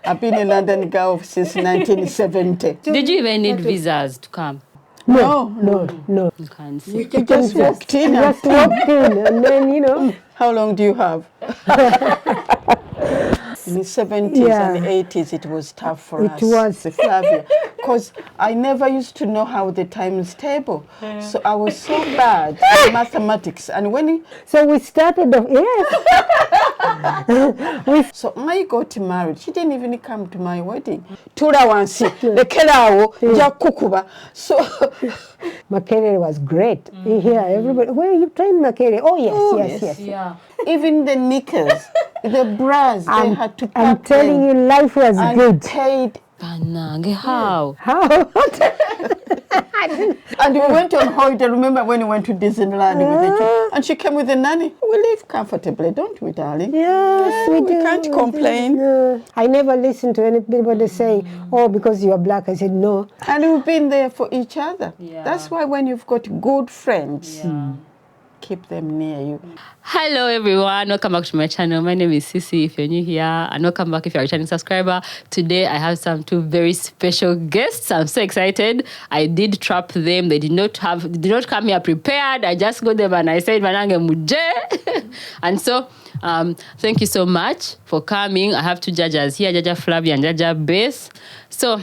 I've been in London girl since 1970. Did you even need visas to come? No. You can't see. You just walked in. And then, How long do you have? In the 70s and 80s, it was tough for us. It was. Flavia. Because I never used to know how the times table. So I was so bad at mathematics. And so we started off, yes. So I got married. She didn't even come to my wedding. Turawansi, lekerawo, jakukuba. So Makere was great. Here, everybody, where you trained Makere? Oh, yes. Yeah. even the knickers, the bras, they had to pack I'm telling you, life was good. Paid. How? And we went on holiday. Remember when we went to Disneyland with the children? And she came with the nanny. We live comfortably, don't we, darling? Yes, we do. We can't complain. I never listened to anybody saying, oh, because you're black. I said, no. And we've been there for each other. Yeah. That's why when you've got good friends, keep them near you. Hello everyone, welcome back to my channel. My name is Sisi if you're new here, and welcome back if you're a returning subscriber. Today I have two very special guests. I'm so excited. I did trap them. They did not come here prepared. I just got them and I said manange muje. And so thank you so much for coming. I have two judges here, Jajja Flavia and Jajja Beth. So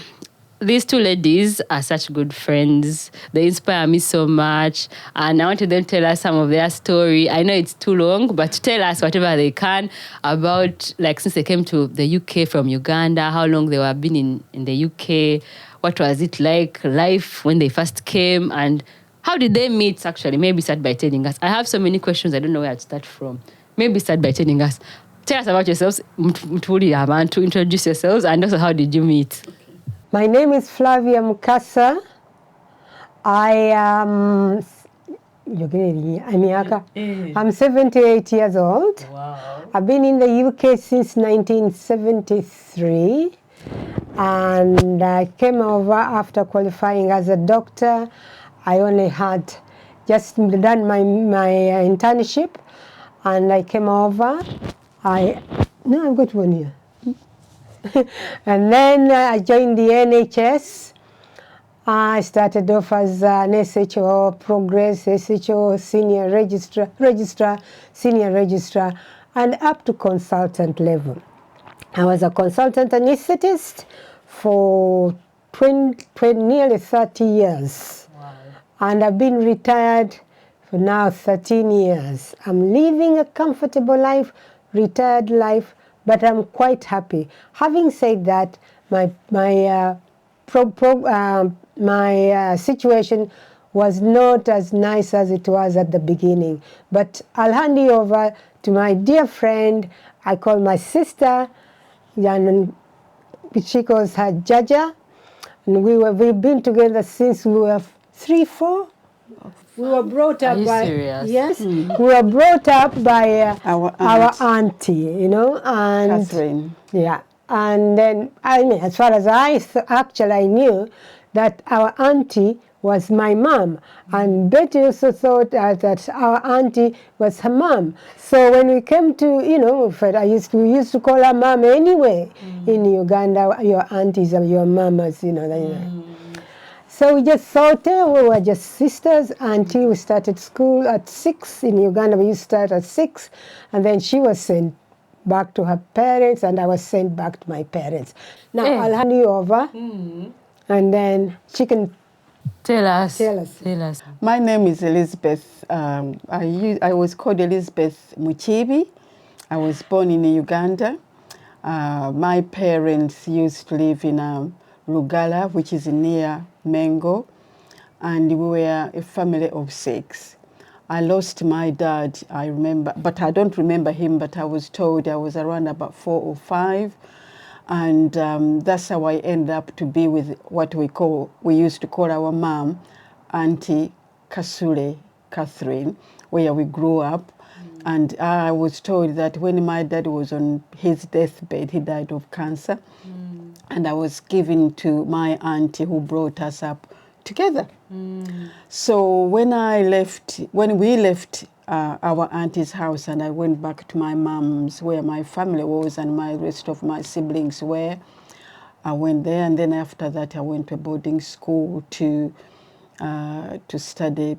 these two ladies are such good friends. They inspire me so much. And I wanted them to tell us some of their story. I know it's too long, but tell us whatever they can about, like, since they came to the UK from Uganda, how long they have been in the UK, what was it like, life when they first came, and how did they meet, actually. Maybe start by telling us. I have so many questions, I don't know where to start from. Maybe start by telling us. Tell us about yourselves, to introduce yourselves, and also how did you meet? My name is Flavia Mukasa. I'm 78 years old. Wow. I've been in the UK since 1973. And I came over after qualifying as a doctor. I only had just done my internship. And I came over. I've got 1 year. And then I joined the NHS. I started off as an SHO progress, SHO senior registrar, senior registrar, and up to consultant level. I was a consultant anaesthetist for nearly 30 years. Wow. And I've been retired for now 13 years. I'm living a comfortable life, retired life, but I'm quite happy. Having said that, my situation was not as nice as it was at the beginning. But I'll hand you over to my dear friend. I call my sister, and she calls her Jajja. And we've been together since we were 3, 4. We were brought up by serious? Yes. We were brought up by our auntie, you know, and Catherine. Yeah, and then as far as I knew that our auntie was my mom, and Betty also thought that our auntie was her mom. So when we came to, we used to call her mom anyway. In Uganda, your aunties are your mamas, So we just thought we were just sisters until we started school at 6. In Uganda, we used to start at 6. And then she was sent back to her parents, and I was sent back to my parents. Now, I'll hand you over, and then she can Tell us. My name is Elizabeth. I was called Elizabeth Muchibi. I was born in Uganda. My parents used to live in Lugala, which is near Mengo, and we were a family of 6. I lost my dad, I remember, but I don't remember him, but I was told I was around about 4 or 5, and that's how I ended up to be with what we used to call our mom, Auntie Kasule Catherine, where we grew up. And I was told that when my dad was on his deathbed, he died of cancer. And I was given to my auntie who brought us up together. So when we left our auntie's house, and I went back to my mom's where my family was and my rest of my siblings were. I went there, and then after that I went to a boarding school to study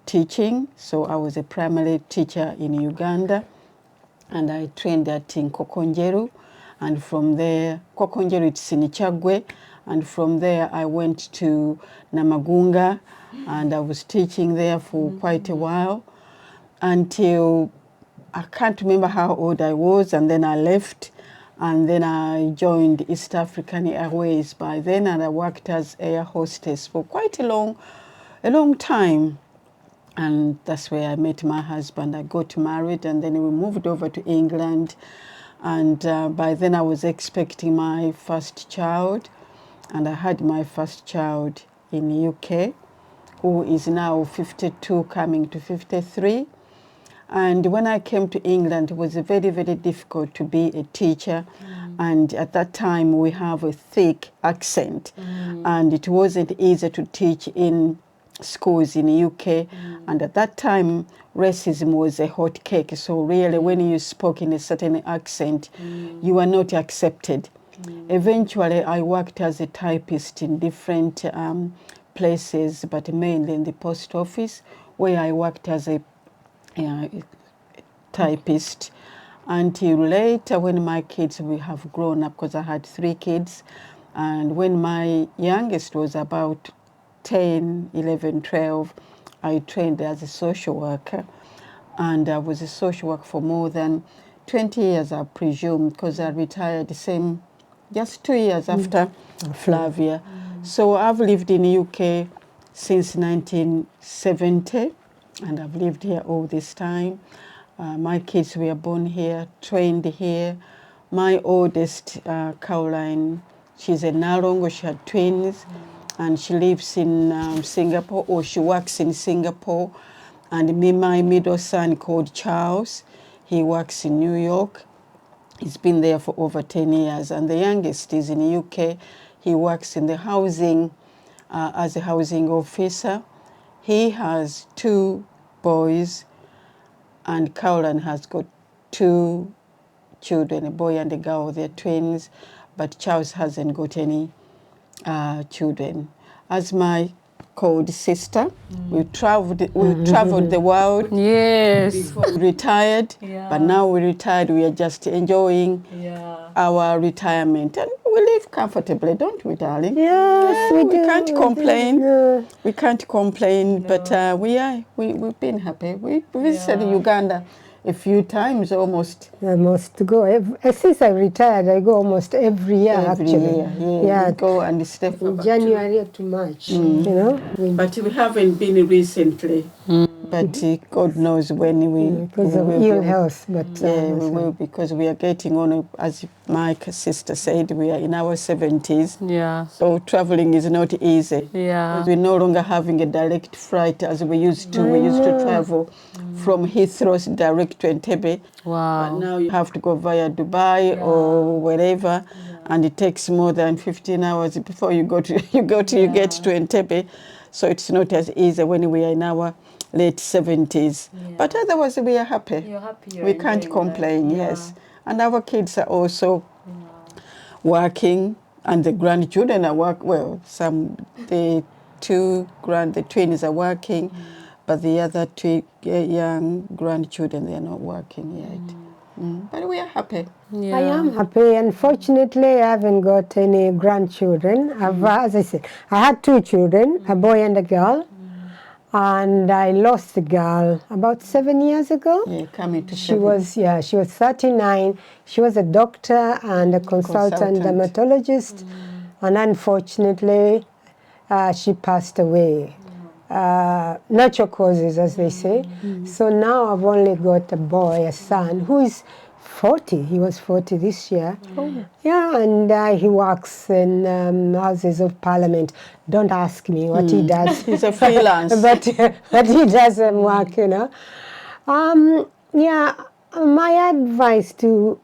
teaching. So I was a primary teacher in Uganda, and I trained at Kokonjeru, and from there, Kokonjeru it's in Chagwe, and from there I went to Namagunga, and I was teaching there for quite a while until I can't remember how old I was, and then I left, and then I joined East African Airways by then, and I worked as air hostess for quite a long time. And that's where I met my husband. I got married, and then we moved over to England. And by then I was expecting my first child, and I had my first child in the UK, who is now 52, coming to 53. And when I came to England, it was very, very difficult to be a teacher. And at that time, we have a thick accent, and it wasn't easy to teach in schools in the UK. And at that time, racism was a hot cake. So really, when you spoke in a certain accent, you were not accepted. Eventually, I worked as a typist in different places, but mainly in the post office, where I worked as a typist until later when my kids will have grown up, because I had 3 kids. And when my youngest was about 10, 11, 12, I trained as a social worker. And I was a social worker for more than 20 years, I presume, because I retired just 2 years after Flavia. So I've lived in the UK since 1970, and I've lived here all this time. My kids were born here, trained here. My oldest, Caroline, she's a Narongo, she had twins, and she lives in Singapore, or she works in Singapore. And my middle son called Charles, he works in New York. He's been there for over 10 years. And the youngest is in the UK. He works in the housing, as a housing officer. He has 2 boys, and Caroline has got 2 children, a boy and a girl. They're twins, but Charles hasn't got any children. As my called sister, we traveled the world. Yes. Before we retired, but now we retired, we are just enjoying our retirement, and we live comfortably, don't we, darling? Yes, we do. We can't complain. No. We can't complain, but we've been happy. We visited Uganda a few times, almost. I must go. Since I retired, I go almost every year, Every actually. year, yeah. We go and stay for about January to March, you know. But we haven't been recently. But God knows when we Because of will ill be. health, but We will, because we are getting on, as my sister said, we are in our 70s. Yeah. So traveling is not easy. Yeah. We're no longer having a direct flight as we used to. We used to travel from Heathrow direct to Entebbe. Wow. But now you have to go via Dubai or wherever, and it takes more than 15 hours before you get to Entebbe. So it's not as easy when we are in our late 70s. But otherwise, we are happy. You're happy. We can't complain, yes. And our kids are also working, and the grandchildren are the twins are working, but the other 2 young grandchildren, they are not working yet. But we are happy. Yeah. I am happy. Unfortunately, I haven't got any grandchildren. As I said, I had 2 children, a boy and a girl. And I lost the girl about 7 years ago. Yeah, coming to she was 39. She was a doctor and a consultant dermatologist. And unfortunately, she passed away. Natural causes, as they say. So now I've only got a boy, a son, who is 40. He was 40 this year. Yeah, and he works in Houses of Parliament. Don't ask me what he does. He's a freelance. but he does work, you know. My advice to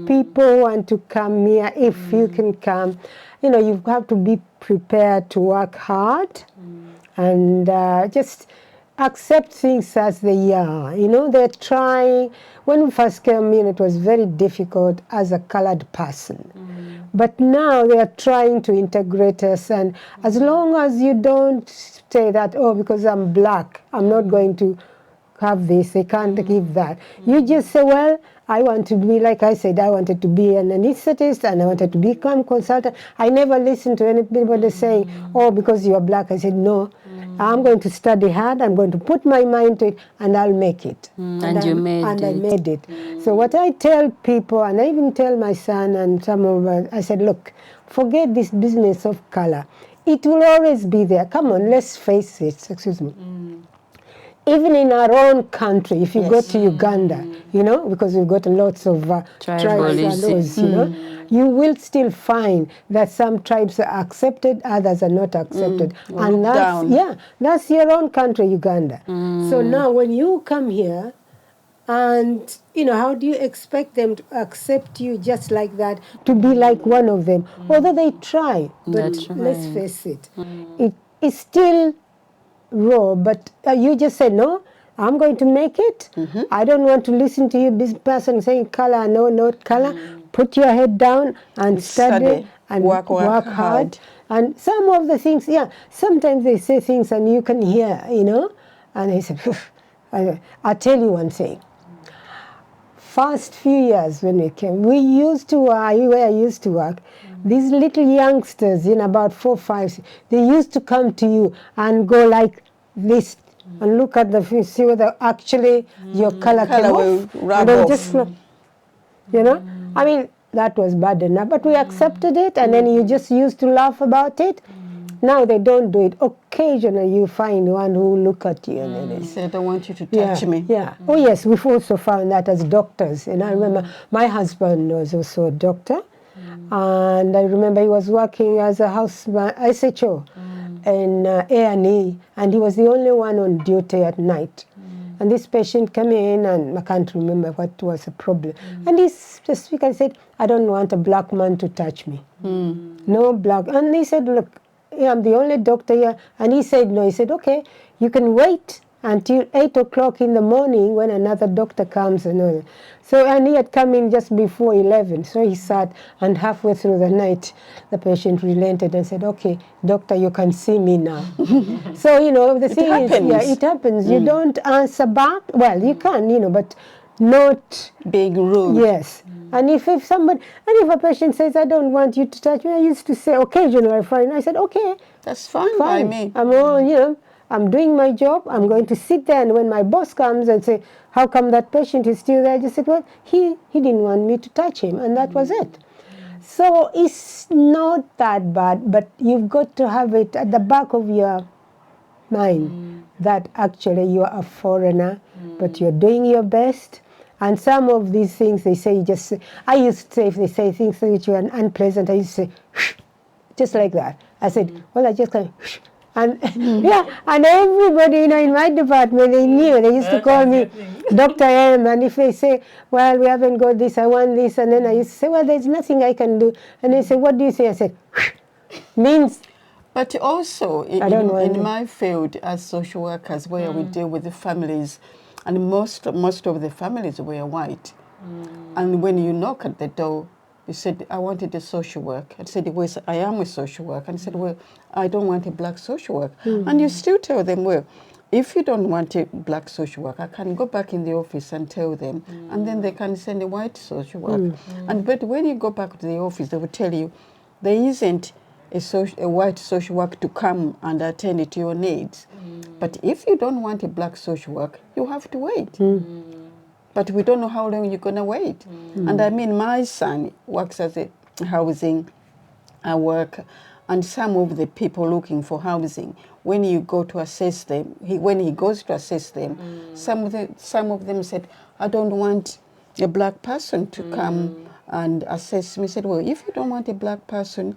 people who want to come here, if you can come, you know, you have to be prepared to work hard and just accept things as they are. You know, they're trying. When we first came in, it was very difficult as a colored person. But now they are trying to integrate us, and as long as you don't say that, oh, because I'm black, I'm not going to have this, they can't give that. You just say, well, I want to be, like I said, I wanted to be an anesthetist and I wanted to become consultant. I never listened to anybody saying, oh, because you're black. I said, no, I'm going to study hard, I'm going to put my mind to it, and I'll make it. And you made it. And I made it. So what I tell people, and I even tell my son and some of us, I said, look, forget this business of color. It will always be there. Come on, let's face it. Excuse me. Even in our own country, if you go to Uganda, you know, because we've got lots of tribes and those, you know, you will still find that some tribes are accepted, others are not accepted. And that's your own country, Uganda. So now when you come here, and, you know, how do you expect them to accept you just like that, to be like one of them? Although they try, but let's face it, it is still raw, but you just say, no, I'm going to make it. I don't want to listen to you, this person saying color, no, not color. Put your head down and study and work hard. And some of the things, sometimes they say things and you can hear, you know, and they say, I'll tell you one thing. First few years when we came, we used to, where I used to work, these little youngsters in about 4, 5, they used to come to you and go like this and look at the fish, see whether actually your color came off. And they just, you know, I mean, that was bad enough, but we accepted it, and then you just used to laugh about it. Now they don't do it. Occasionally you find one who will look at you and then they say, I don't want you to touch me. Oh yes, we've also found that as doctors. And I remember my husband was also a doctor. And I remember he was working as a houseman, SHO in A&E, and he was the only one on duty at night. And this patient came in, and I can't remember what was the problem. And he specifically said, I don't want a black man to touch me. No black. And he said, look, I'm the only doctor here. And he said, no. He said, okay, you can wait until 8 o'clock in the morning when another doctor comes. And he had come in just before 11. So he sat, and halfway through the night, the patient relented and said, okay, doctor, you can see me now. So, you know, the thing is, it happens. You don't answer back. Well, you can, you know, but not being rude. Yes. And if a patient says, I don't want you to touch me, I used to say, occasionally, fine. I said, okay. That's fine by me. I'm doing my job. I'm going to sit there, and when my boss comes and say, how come that patient is still there? I just said, well, he didn't want me to touch him, and that was it. So it's not that bad, but you've got to have it at the back of your mind that actually you are a foreigner, but you're doing your best. And some of these things they say, I used to say, if they say things which were unpleasant, I used to say, shh, just like that. I said, well, I just kind of, shh. And and everybody, you know, in my department, they knew. They used to call me Dr. M. And if they say, well, we haven't got this, I want this. And then I used to say, well, there's nothing I can do. And they say, what do you say? I said, shh, means. But also, in my field as social workers, where we deal with the families, and most of the families were white. And when you knock at the door, you said, I wanted a social work. I said, well, I am a social worker. And I said, well, I don't want a black social worker. And you still tell them, well, if you don't want a black social worker, I can go back in the office and tell them, and then they can send a white social worker. But when you go back to the office, they will tell you, there isn't a white social worker to come and attend to your needs. But if you don't want a black social worker, you have to wait. But we don't know how long you're going to wait. And I mean, my son works as a housing worker, and some of the people looking for housing, when you go to assess them, when he goes to assess them, some of them said, I don't want a black person to come and assess me. I said, well, if you don't want a black person,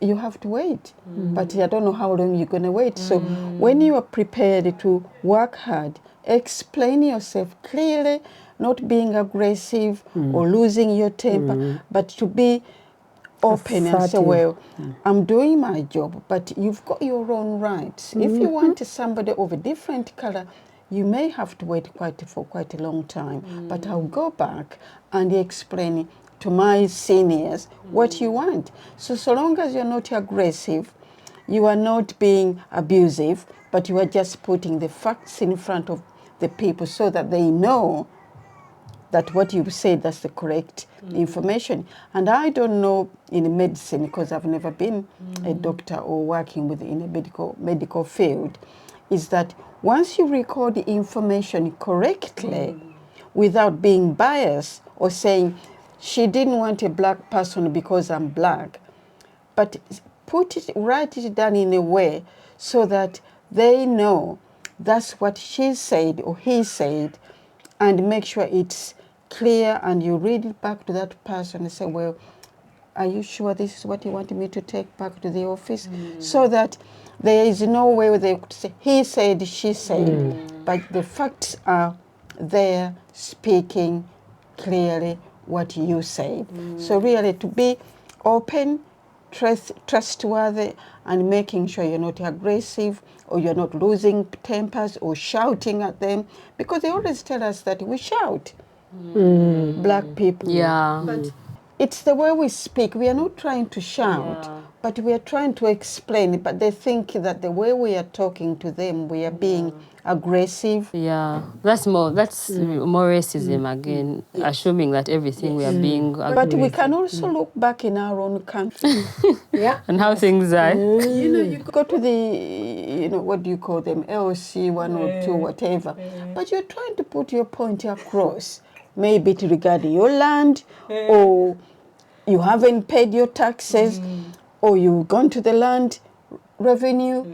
you have to wait. But I don't know how long you're going to wait. So when you are prepared to work hard, explain yourself clearly, not being aggressive or losing your temper, but to be open and say, Assertive. well, I'm doing my job, but you've got your own rights. If you want somebody of a different color, you may have to wait for quite a long time. But I'll go back and explain to my seniors what you want. So long as you're not aggressive, you are not being abusive, but you are just putting the facts in front of the people so that they know that what you said, that's the correct information. And I don't know in medicine, because I've never been a doctor or working in a medical field, is that once you record the information correctly without being biased or saying, she didn't want a black person because I'm black, but write it down in a way so that they know that's what she said or he said, and make sure it's clear, and you read it back to that person and say, well, are you sure this is what you wanted me to take back to the office? So that there is no way they could say, he said, she said, but the facts are there speaking clearly what you said. So really to be open, trustworthy, and making sure you're not aggressive or you're not losing tempers or shouting at them, because they always tell us that we shout, black people. Yeah. But it's the way we speak. We are not trying to shout, but we are trying to explain. But they think that the way we are talking to them, we are being aggressive. Yeah, that's more racism again, assuming that everything we are being But we can also look back in our own country. and how things are. You know, you go to the, what do you call them, LC 102, whatever. But you're trying to put your point across. Maybe to regarding your land, or you haven't paid your taxes, or you've gone to the land revenue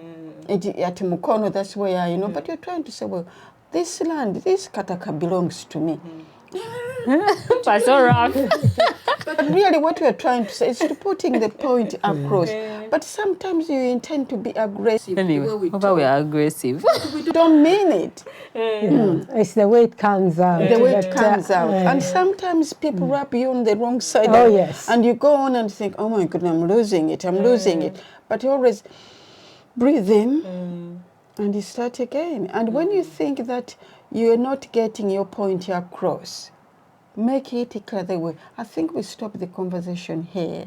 at Mukono, that's where, but you're trying to say, well, this land, this Kataka belongs to me. That's so rough. But really what we're trying to say is to putting the point across. But sometimes you intend to be aggressive. Anyway, we are aggressive. We don't mean it. It's the way it comes out. The way it comes out. And sometimes people rub you on the wrong side. Oh, yes. And you go on and think, oh my goodness, I'm losing it. But you always breathe in and you start again. And when you think that you're not getting your point across, make it clear the way. I think we stop the conversation here.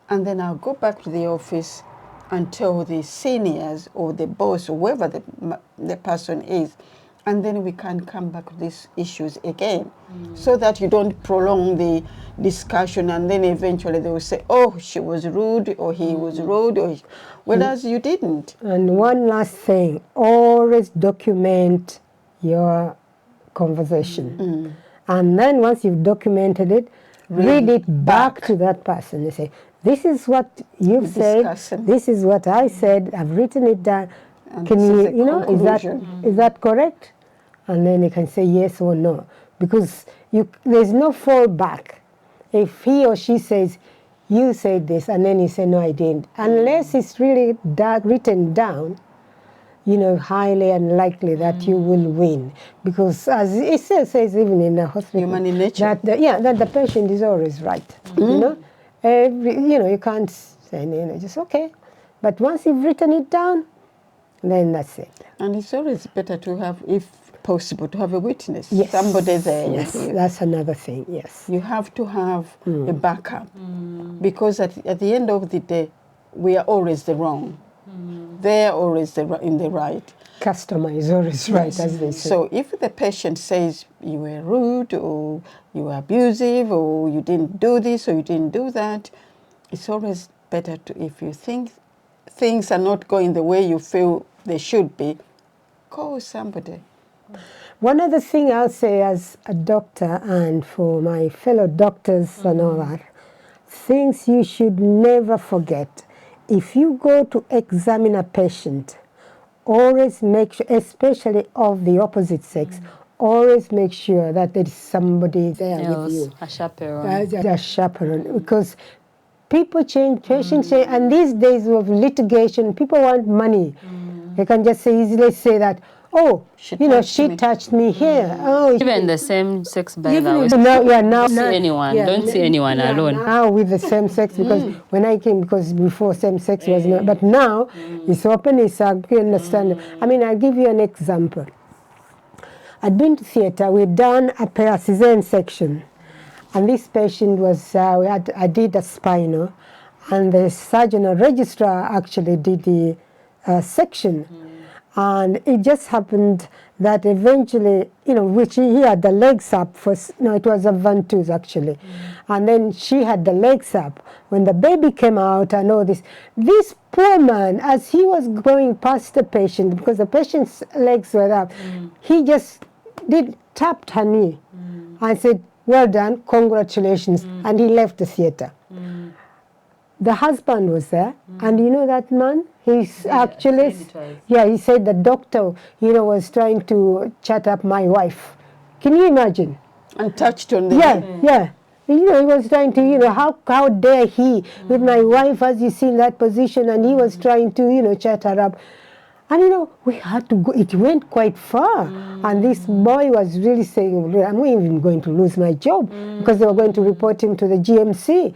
And then I'll go back to the office and tell the seniors or the boss or whoever the person is. And then we can come back to these issues again, so that you don't prolong the discussion and then eventually they will say, oh, she was rude or he was rude, whereas you didn't. And one last thing, always document your conversation. And then once you've documented it, read it back to that person and say, this is what you've said, this is what I said, I've written it down. And can you, conclusion. is that correct? And then you can say yes or no. Because there's no fallback. If he or she says, you said this, and then you say, no, I didn't. Unless it's really written down, highly unlikely that you will win. Because as it says even in the hospital, human nature. that the patient is always right. You can't say, just okay. But once you've written it down, then that's it. And it's always better to have, if possible, to have a witness. Yes. Somebody there. Yes, that's another thing, yes. You have to have a backup. Because at the end of the day, we are always the wrong. They're always in the right. Customer is always right, as they say. So if the patient says you were rude or you were abusive or you didn't do this or you didn't do that, it's always better to, if you think things are not going the way you feel they should be, call somebody. One other thing I'll say as a doctor and for my fellow doctors and all that, things you should never forget. If you go to examine a patient, always make sure, especially of the opposite sex, always make sure that there is somebody there with you. A chaperone. A chaperone. Because people change, patients change, and these days of litigation, people want money. They can just easily say that, oh, She you know, touched she me. touched me here. Oh, Even the same sex bed. now, yeah, now, Don't see anyone. Don't see anyone alone. Now with the same sex, because when I came, because before same sex was not, but now it's open. It's you understand. I mean, I'll give you an example. I'd been to theatre. We'd done a cesarean section, and this patient was I did a spinal, and the surgeon or registrar actually did the section. And it just happened that eventually, you know, which he had the legs up first. No, it was a ventouse actually. And then she had the legs up. When the baby came out and all this poor man, as he was going past the patient, because the patient's legs were up, he just tapped her knee and said, well done, congratulations. And he left the theatre. The husband was there, and you know that man? He's actually, he said the doctor, you know, was trying to chat up my wife. Can you imagine? And touched on the Yeah. You know, he was trying to, you know, how dare he with my wife, as you see in that position, and he was trying to, you know, chat her up. And, you know, we had to go, it went quite far. And this boy was really saying, I'm even going to lose my job, because they were going to report him to the GMC.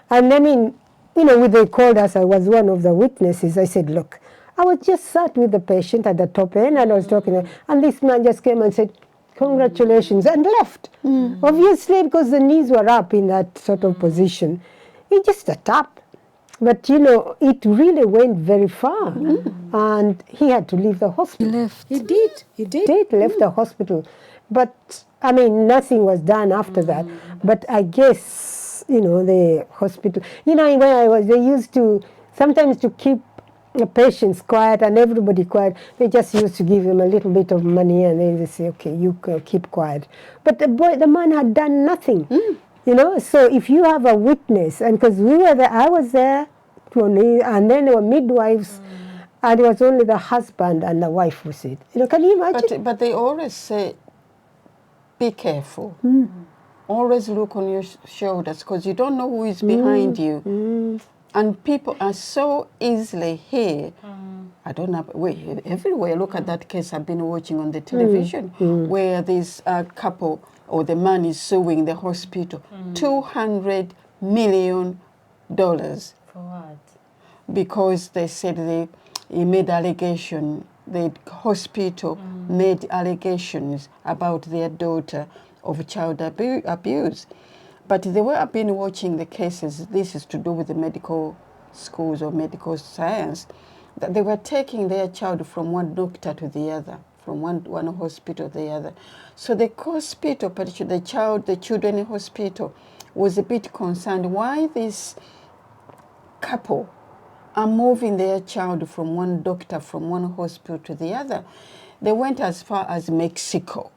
And I mean, you know, when they called us, I was one of the witnesses. I said, look, I was just sat with the patient at the top end, and I was talking, and this man just came and said, congratulations, and left. Obviously, because the knees were up in that sort of position. He just a tap. But, you know, it really went very far. And he had to leave the hospital. He left. He did. Left the hospital. But, I mean, nothing was done after that. But I guess, you know, the hospital, you know, when I was, they used to, sometimes to keep the patients quiet and everybody quiet, they just used to give him a little bit of money, and then they say, okay, you keep quiet. But the man had done nothing. You know, so if you have a witness, and because we were there, I was there, and then there were midwives, and it was only the husband and the wife who said, you know, can you imagine? But they always say, be careful. Always look on your shoulders, because you don't know who is behind you. And people are so easily here. I don't know, everywhere. Look at that case I've been watching on the television, where this couple, or the man is suing the hospital, $200 million. For what? Because they said he made allegation, the hospital made allegations about their daughter of child abuse. But they were been watching the cases, this is to do with the medical schools or medical science, that they were taking their child from one doctor to the other, from one hospital to the other. So the hospital, particularly the children hospital, was a bit concerned why this couple are moving their child from one doctor, from one hospital to the other. They went as far as Mexico,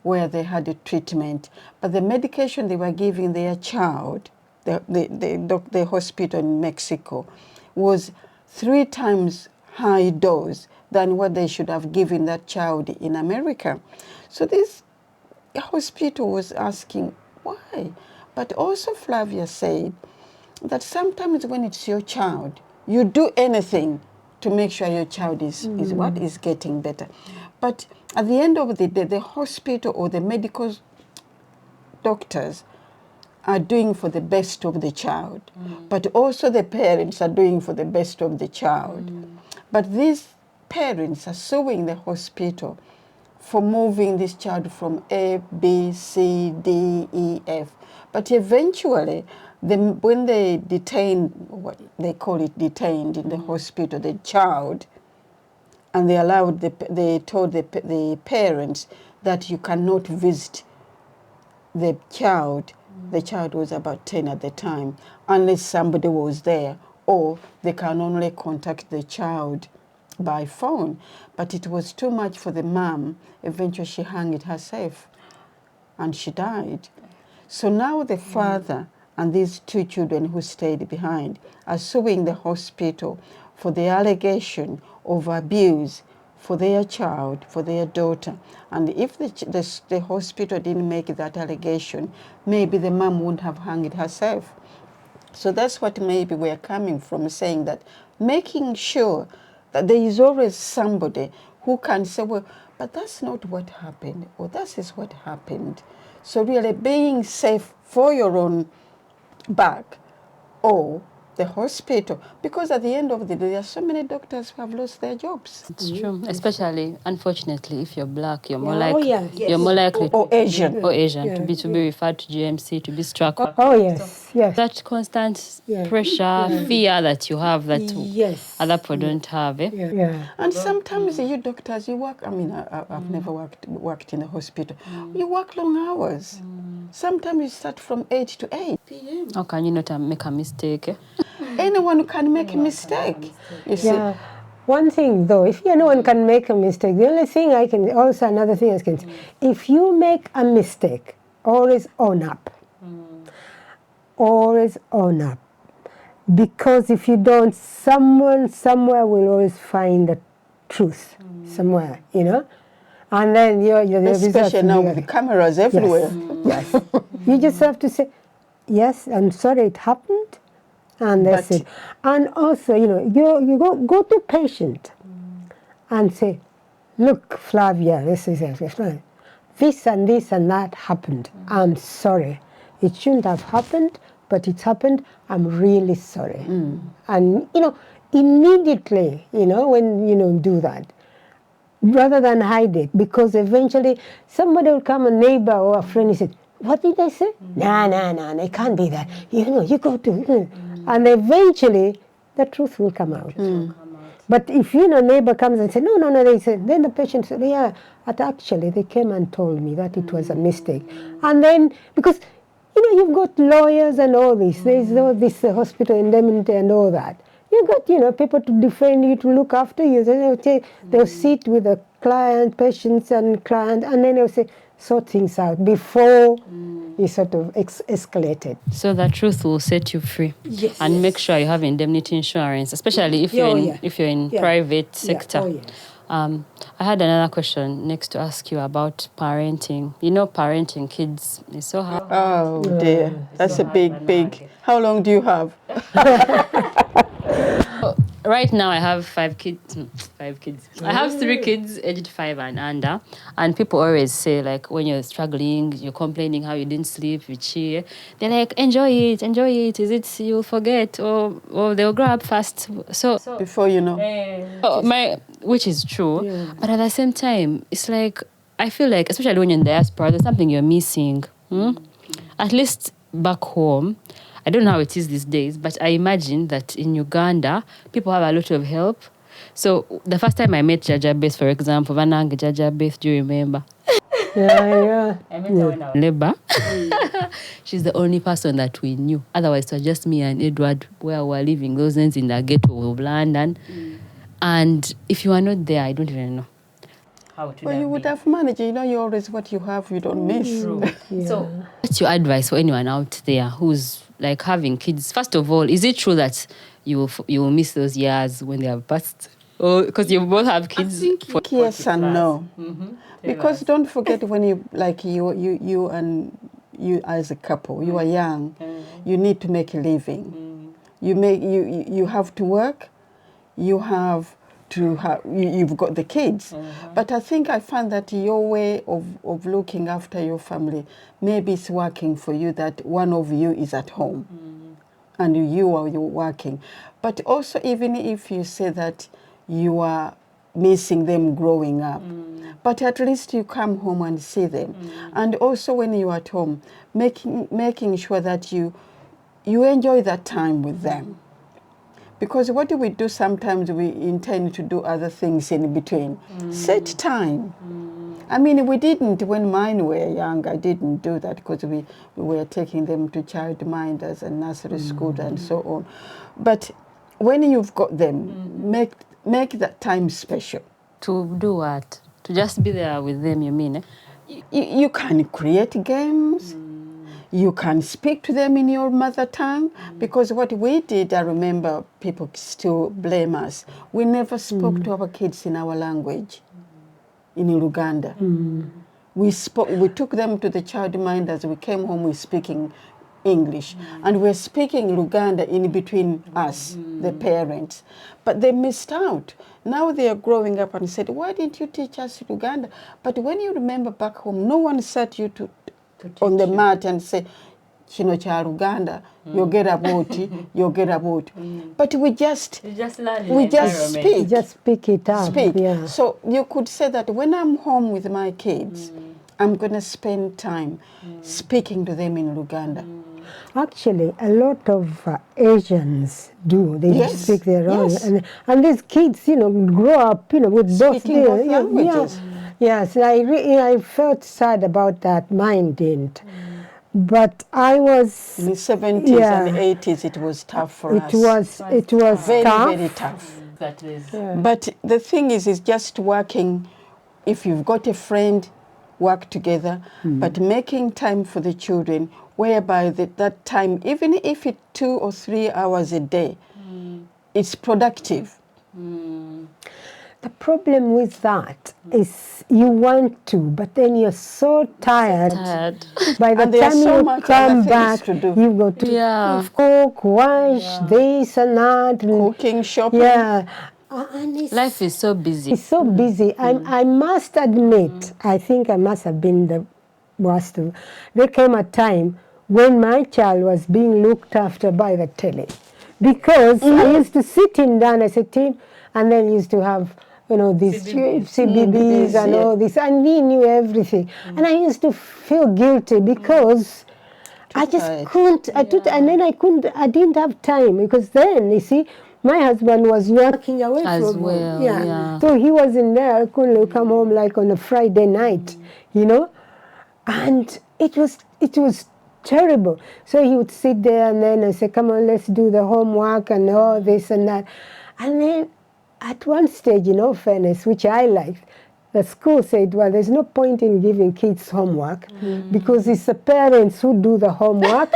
where they had a treatment. But the medication they were giving their child, the hospital in Mexico, was 3 times high dose than what they should have given that child in America. So this hospital was asking, why? But also Flavia said that sometimes when it's your child, you do anything to make sure your child is getting better. But at the end of the day, the hospital or the medical doctors are doing for the best of the child. But also the parents are doing for the best of the child. But these parents are suing the hospital for moving this child from A, B, C, D, E, F. But eventually, when they detained, what they call it detained in the hospital, the child, and they told the parents that you cannot visit the child. The child was about 10 at the time, unless somebody was there, or they can only contact the child by phone. But it was too much for the mom. Eventually she hung it herself, and she died. So now the father and these 2 children who stayed behind are suing the hospital for the allegation of abuse for their child, for their daughter. And if the hospital didn't make that allegation, maybe the mom wouldn't have hung it herself. So that's what maybe we're coming from, saying that making sure that there is always somebody who can say, well, but that's not what happened, or that is what happened. So really being safe for your own back or the hospital, because at the end of the day, there are so many doctors who have lost their jobs. It's true, especially unfortunately if you're black, you're more Yeah. like Oh, yes. you're more likely Or Asian. or Asian Yeah. to be referred to GMC, to be struck. Oh, yes, yes. That constant Yeah. pressure, fear that you have that Yes. other people don't have. Eh? Yeah. Yeah. And sometimes you doctors, you work, I mean, I've never worked in a hospital. You work long hours. Sometimes you start from 8 to 8 p.m. How can you not make a mistake? Eh? Anyone can make a mistake. You see? Yeah. One thing though, if anyone can make a mistake, the only thing I can, also another thing I can say, if you make a mistake, always own up. Always own up. Because if you don't, someone somewhere will always find the truth somewhere, you know? And then the Especially now with the cameras everywhere. Yes. You just have to say, yes, I'm sorry it happened, and that's But- it. And also, you know, you go to patient and say, look, Flavia, this and this and that happened. I'm sorry. It shouldn't have happened, but it's happened. I'm really sorry. And, you know, immediately, you know, when, you know, do that, rather than hide it, because eventually somebody will come, a neighbor or a friend, and say, what did they say? No, it can't be that. You know, you go to, and eventually the truth will come out. But if, you know, neighbor comes and says, no, they said, then the patient said, yeah, but actually they came and told me that it was a mistake. And then, because, you know, you've got lawyers and all this, there's all this hospital indemnity and all that. You've got, you know, people to defend you, to look after you. They'll sit with the client, patients and client, and then they'll say, sort things out before you sort of escalated. So the truth will set you free. Yes. And make sure you have indemnity insurance, especially if you're in private sector. Oh, yes. I had another question next to ask you about parenting. You know, parenting kids is so hard. Oh dear, that's a big. How long do you have? Right now, I have 5 kids. I have 3 kids aged 5 and under. And people always say, like, when you're struggling, you're complaining how you didn't sleep, you cheer. They're like, enjoy it. Is it you'll forget or they'll grow up fast. So Before you know. which is true. But at the same time, it's like, I feel like, especially when you're in diaspora, there's something you're missing. At least back home, I don't know how it is these days, but I imagine that in Uganda, people have a lot of help. So the first time I met Jajja Beth, for example, Vanang Jajja Beth, do you remember? Yeah. I met her when I was in labor. She's the only person that we knew. Otherwise, it was just me and Edward, where we were living, those days in the ghetto of London. And if you are not there, I don't even know how to. Well, you would have managed. You know, you always what you have, you don't miss. So, what's your advice for anyone out there who's like having kids? First of all, is it true that you will miss those years when they have passed? Or because you both have kids? Yes and no. Because don't forget when you as a couple, you are young, you need to make a living. You have to work. You have to you've got the kids. But I find that your way of looking after your family, maybe it's working for you, that one of you is at home and you're working. But also, even if you say that you are missing them growing up, but at least you come home and see them. And also when you're at home, making sure that you enjoy that time with them. Because what do we do sometimes? We intend to do other things in between. Set time. I mean, we didn't, when mine were young, I didn't do that because we were taking them to childminders and nursery school and so on. But when you've got them, make that time special. To do what? To just be there with them, you mean? You can create games. You can speak to them in your mother tongue, because what we did, I remember people still blame us. We never spoke to our kids in our language in Uganda. We took them to the childminders. We came home with speaking English, and we're speaking Luganda in between us, the parents. But they missed out. Now they are growing up and said, why didn't you teach us Luganda? But when you remember back home, no one sat you to on the mat and say, Kino cha Luganda, yogera boti, yogera boti. But we just speak. You just pick it up. Yeah. So you could say that when I'm home with my kids, I'm going to spend time speaking to them in Luganda. Actually, a lot of Asians do. They speak their own. Yes. And these kids, grow up, with both Speaking both languages. Yes, I felt sad about that. Mine didn't. But I was... In the 70s and 80s, it was tough for us. It was very, tough. very tough. That is. Yeah. But the thing is just working. If you've got a friend, work together, but making time for the children, whereby that time, even if it's 2 or 3 hours a day, it's productive. The problem with that is you want to, but then you're so tired. By the And there are time so you much come other back, things to do. you've got to cook, wash, this and that. Cooking, shopping. Yeah. And Life is so busy. It's so busy. I must admit, I think I must have been the worst. There came a time when my child was being looked after by the telly. Because I used to sit him down as a team, and then used to have, these CBBs and all this, and he knew everything. And I used to feel guilty because I just couldn't, and then I didn't have time, because then, you see, my husband was working away As from well, home. yeah. So he was in there, I couldn't come home like on a Friday night, and it was terrible. So he would sit there, and then I say, come on, let's do the homework and all this and that. And then at one stage, in all fairness, which I liked, the school said, well, there's no point in giving kids homework because it's the parents who do the homework.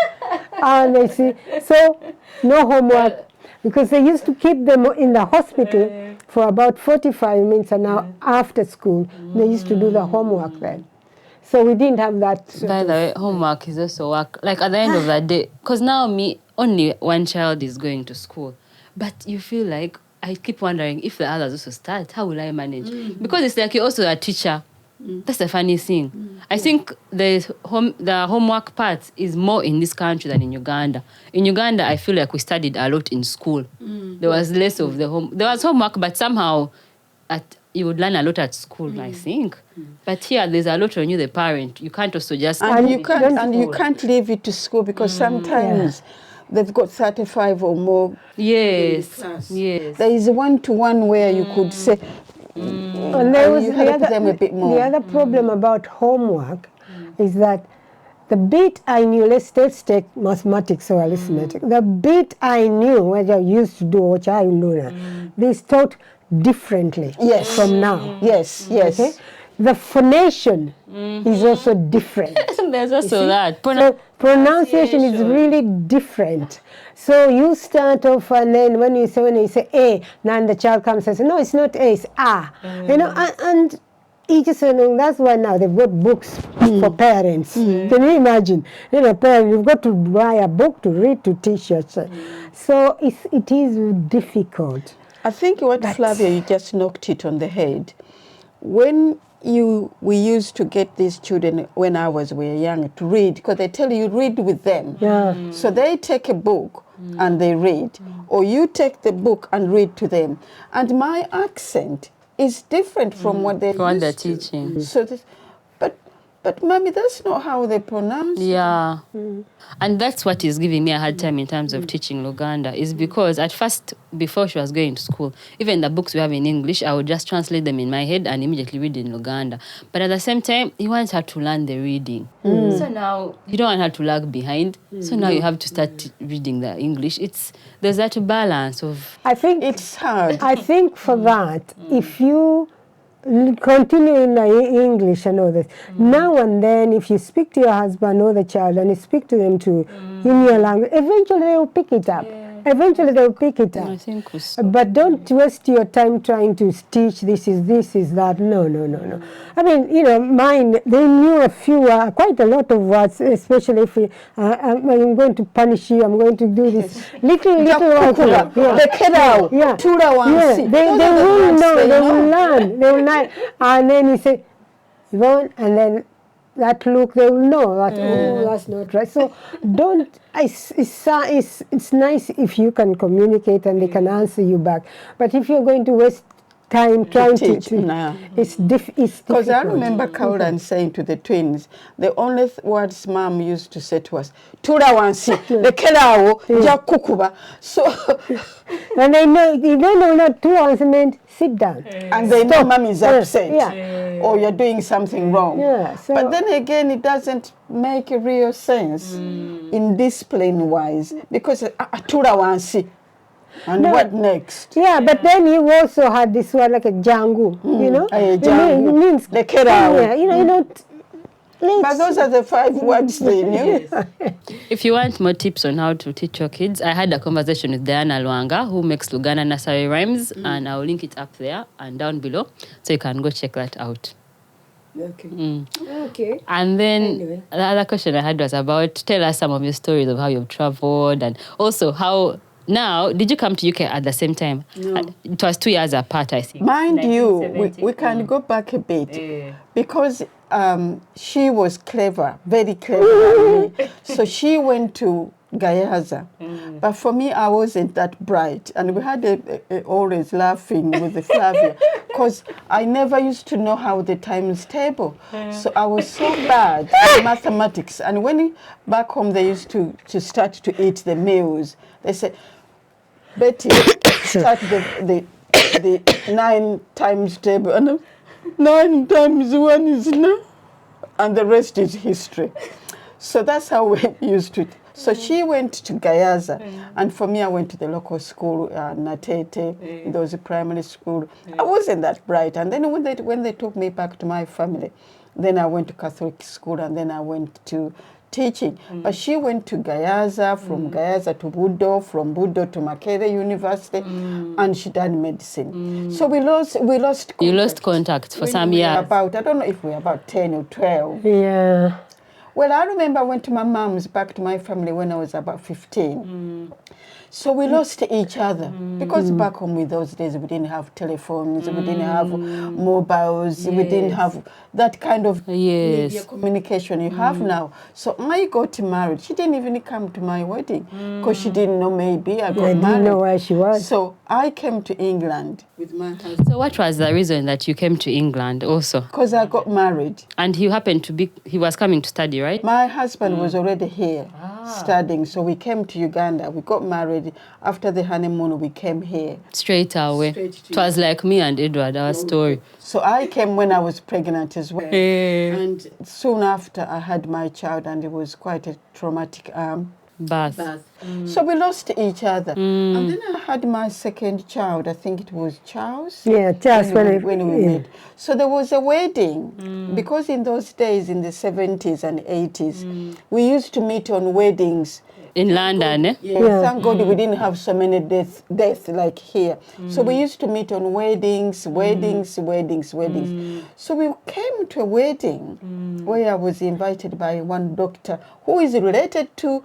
And they say, so no homework, because they used to keep them in the hospital for about 45 minutes an hour after school. They used to do the homework then. So we didn't have that. By the way, homework is also work. Like at the end of the day, because now only one child is going to school. But you feel like, I keep wondering, if the others also start, how will I manage? Because it's like you're also a teacher. That's the funny thing. I think the homework part is more in this country than in Uganda. In Uganda, I feel like we studied a lot in school. There was less of the There was homework, but somehow you would learn a lot at school, I think. But here, there's a lot on you, the parent. You can't also just... And you can't leave it to school, because sometimes they've got 35 or more. Yes. There is one-to-one where you could say, and there was them a bit more. The other problem about homework is that the bit I knew, let's take mathematics or arithmetic, the bit I knew, which I used to do, which I do, this taught differently from now. Yes. Okay? The phonation is also different. There's also that. So pronunciation is really different. So you start off, and then when you say A, then the child comes and says, no, it's not A, it's A. And you just say, no, that's why now they've got books for parents. Can you imagine? Parents, you've got to buy a book to read to teach your child. So it is difficult. I think Flavia, you just knocked it on the head. When we used to get these children when we were young to read, because they tell you read with them. Yeah. So they take a book and they read, or you take the book and read to them. And my accent is different from what they're teaching. So but mommy, that's not how they pronounce it. Yeah. And that's what is giving me a hard time in terms of teaching Luganda, is because at first, before she was going to school, even the books we have in English, I would just translate them in my head and immediately read in Luganda. But at the same time, you want her to learn the reading. So now, you don't want her to lag behind. So now you have to start reading the English. There's that balance of... I think it's hard. I think for that, if you continue in the English and all this, now and then, if you speak to your husband or the child and you speak to them too in your language, eventually they will pick it up. Eventually they'll pick it up. I think But don't waste your time trying to teach this is that. No. I mean, you know, mine, they knew a few, quite a lot of words, especially if I'm going to punish you, I'm going to do this. Little words. They will know, they will learn. And then you say, Yvonne, and then that look, they will know that, oh, that's not right. So it's nice if you can communicate and they can answer you back. But if you're going to waste time trying to teach, it's difficult. Because I remember Kaulan saying to the twins, the only words Mom used to say to us, Tura wansi, lekelao, jakukuba. So, and they know not Tura wansi meant sit down. And they know Mom is upset, or you're doing something wrong. But then again, it doesn't make a real sense in discipline-wise, because Tura wansi. And what next? Yeah, but then you also had this one like a jangu, you know? Jangu. It means the kerao. Yeah, you know. But those are the 5 words they knew. If you want more tips on how to teach your kids, I had a conversation with Diana Luanga, who makes Luganda nursery rhymes, and I'll link it up there and down below, so you can go check that out. Okay. Okay. And then the other question I had was about, tell us some of your stories of how you've traveled, and also how. Now, did you come to UK at the same time? No. It was 2 years apart, I think. Mind you, we can go back a bit because she was clever, very clever. So she went to Gayaza. But for me, I wasn't that bright. And we had always laughing with the Flavia because I never used to know how the times table. So I was so bad at mathematics. And when back home they used to start to eat the meals, they said, Betty, start the 9 times table. And 9 times 1 is 9. And the rest is history. So that's how we used to. So she went to Gayaza, and for me, I went to the local school, Natete. There was a primary school. I wasn't that bright. And then when they took me back to my family, then I went to Catholic school, and then I went to teaching. But she went to Gayaza, from Gayaza to Budo, from Budo to Makerere University, and she done medicine. So we lost contact. You lost contact for some years. I don't know if we were about 10 or 12. Yeah. Well, I remember I went to my mom's, back to my family when I was about 15. So we lost each other because back home in those days we didn't have telephones, we didn't have mobiles, we didn't have that kind of media communication you have now. So I got married. She didn't even come to my wedding because she didn't know maybe I got married. Didn't know where she was. So I came to England with my husband. So what was the reason that you came to England also? Because I got married. And he was coming to study, right? My husband was already here studying, so we came to Uganda. We got married. After the honeymoon, we came here. Straight away. It was like me and Edward, our story. So I came when I was pregnant as well. And soon after, I had my child, and it was quite a traumatic birth. So we lost each other. And then I had my second child. I think it was Charles. Yeah, Charles. When we met. So there was a wedding. Because in those days, in the 70s and 80s, we used to meet on weddings. In London, eh? Yeah. Thank God we didn't have so many deaths like here. So we used to meet on weddings. So we came to a wedding where I was invited by one doctor who is related to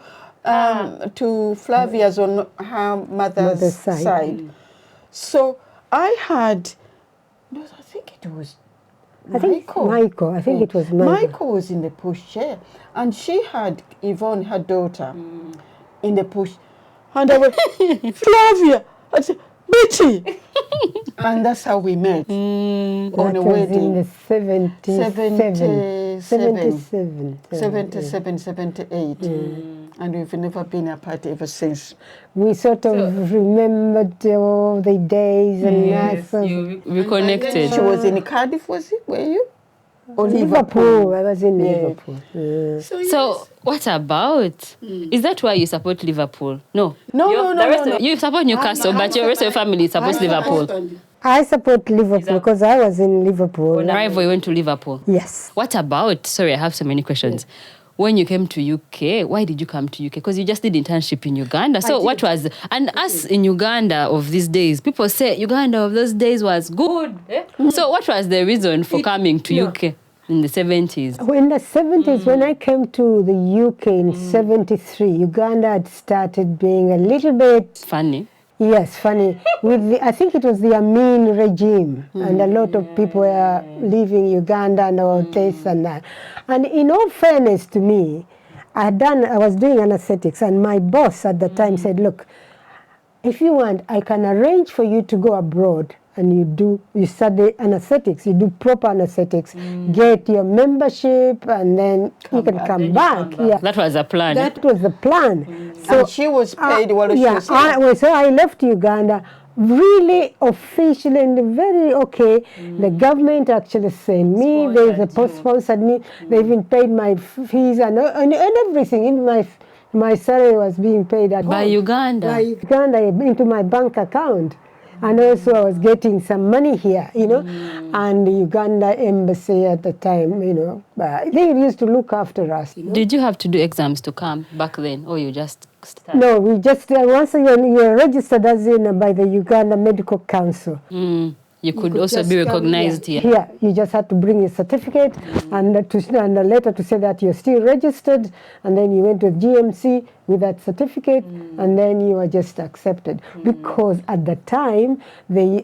Flavia's on her mother's side. So I had, I think it was Michael. I think it was Michael. Michael was in the pushchair, and she had Yvonne, her daughter, in the push. And I went, Flavia! I said, Betty! And that's how we met on a wedding. In the 77, 78. And we've never been apart ever since. We sort of remembered all the days and nights. You reconnected. She was in Cardiff, was it? Were you? Or Liverpool. I was in Liverpool. So what about? Is that why you support Liverpool? No. No. You support Newcastle, but your rest of your family supports Liverpool. I support Liverpool because I was in Liverpool. Rival, you went to Liverpool. Yes. What about? Sorry, I have so many questions. when you came to UK, why did you come to UK? Because you just did internship in Uganda. So what was, and us in Uganda of these days, people say Uganda of those days was good. So what was the reason for coming to UK in the 70s? In the 70s, when I came to the UK in 73, Uganda had started being a little bit... Funny. Yes, funny. I think it was the Amin regime, and a lot of people were leaving Uganda and all this and that. And in all fairness to me, I was doing anesthetics, and my boss at the time said, look, if you want, I can arrange for you to go abroad and you study anesthetics, you do proper anesthetics, get your membership, and then you can come back. Yeah. That was a plan. That was the plan. So and she was paid while she was here. So I left Uganda really officially and very okay. The government actually sent me, they sponsored me, they even paid my fees and everything. In my salary was being paid at by Uganda. By Uganda into my bank account. And also I was getting some money here, and the Uganda embassy at the time, they used to look after us. Did you have to do exams to come back then, or you just started? No, we just, once you're registered as by the Uganda Medical Council. You could also be recognized here. Yeah, you just had to bring a certificate and a letter to say that you're still registered, and then you went to GMC with that certificate, and then you were just accepted. Because at the time, the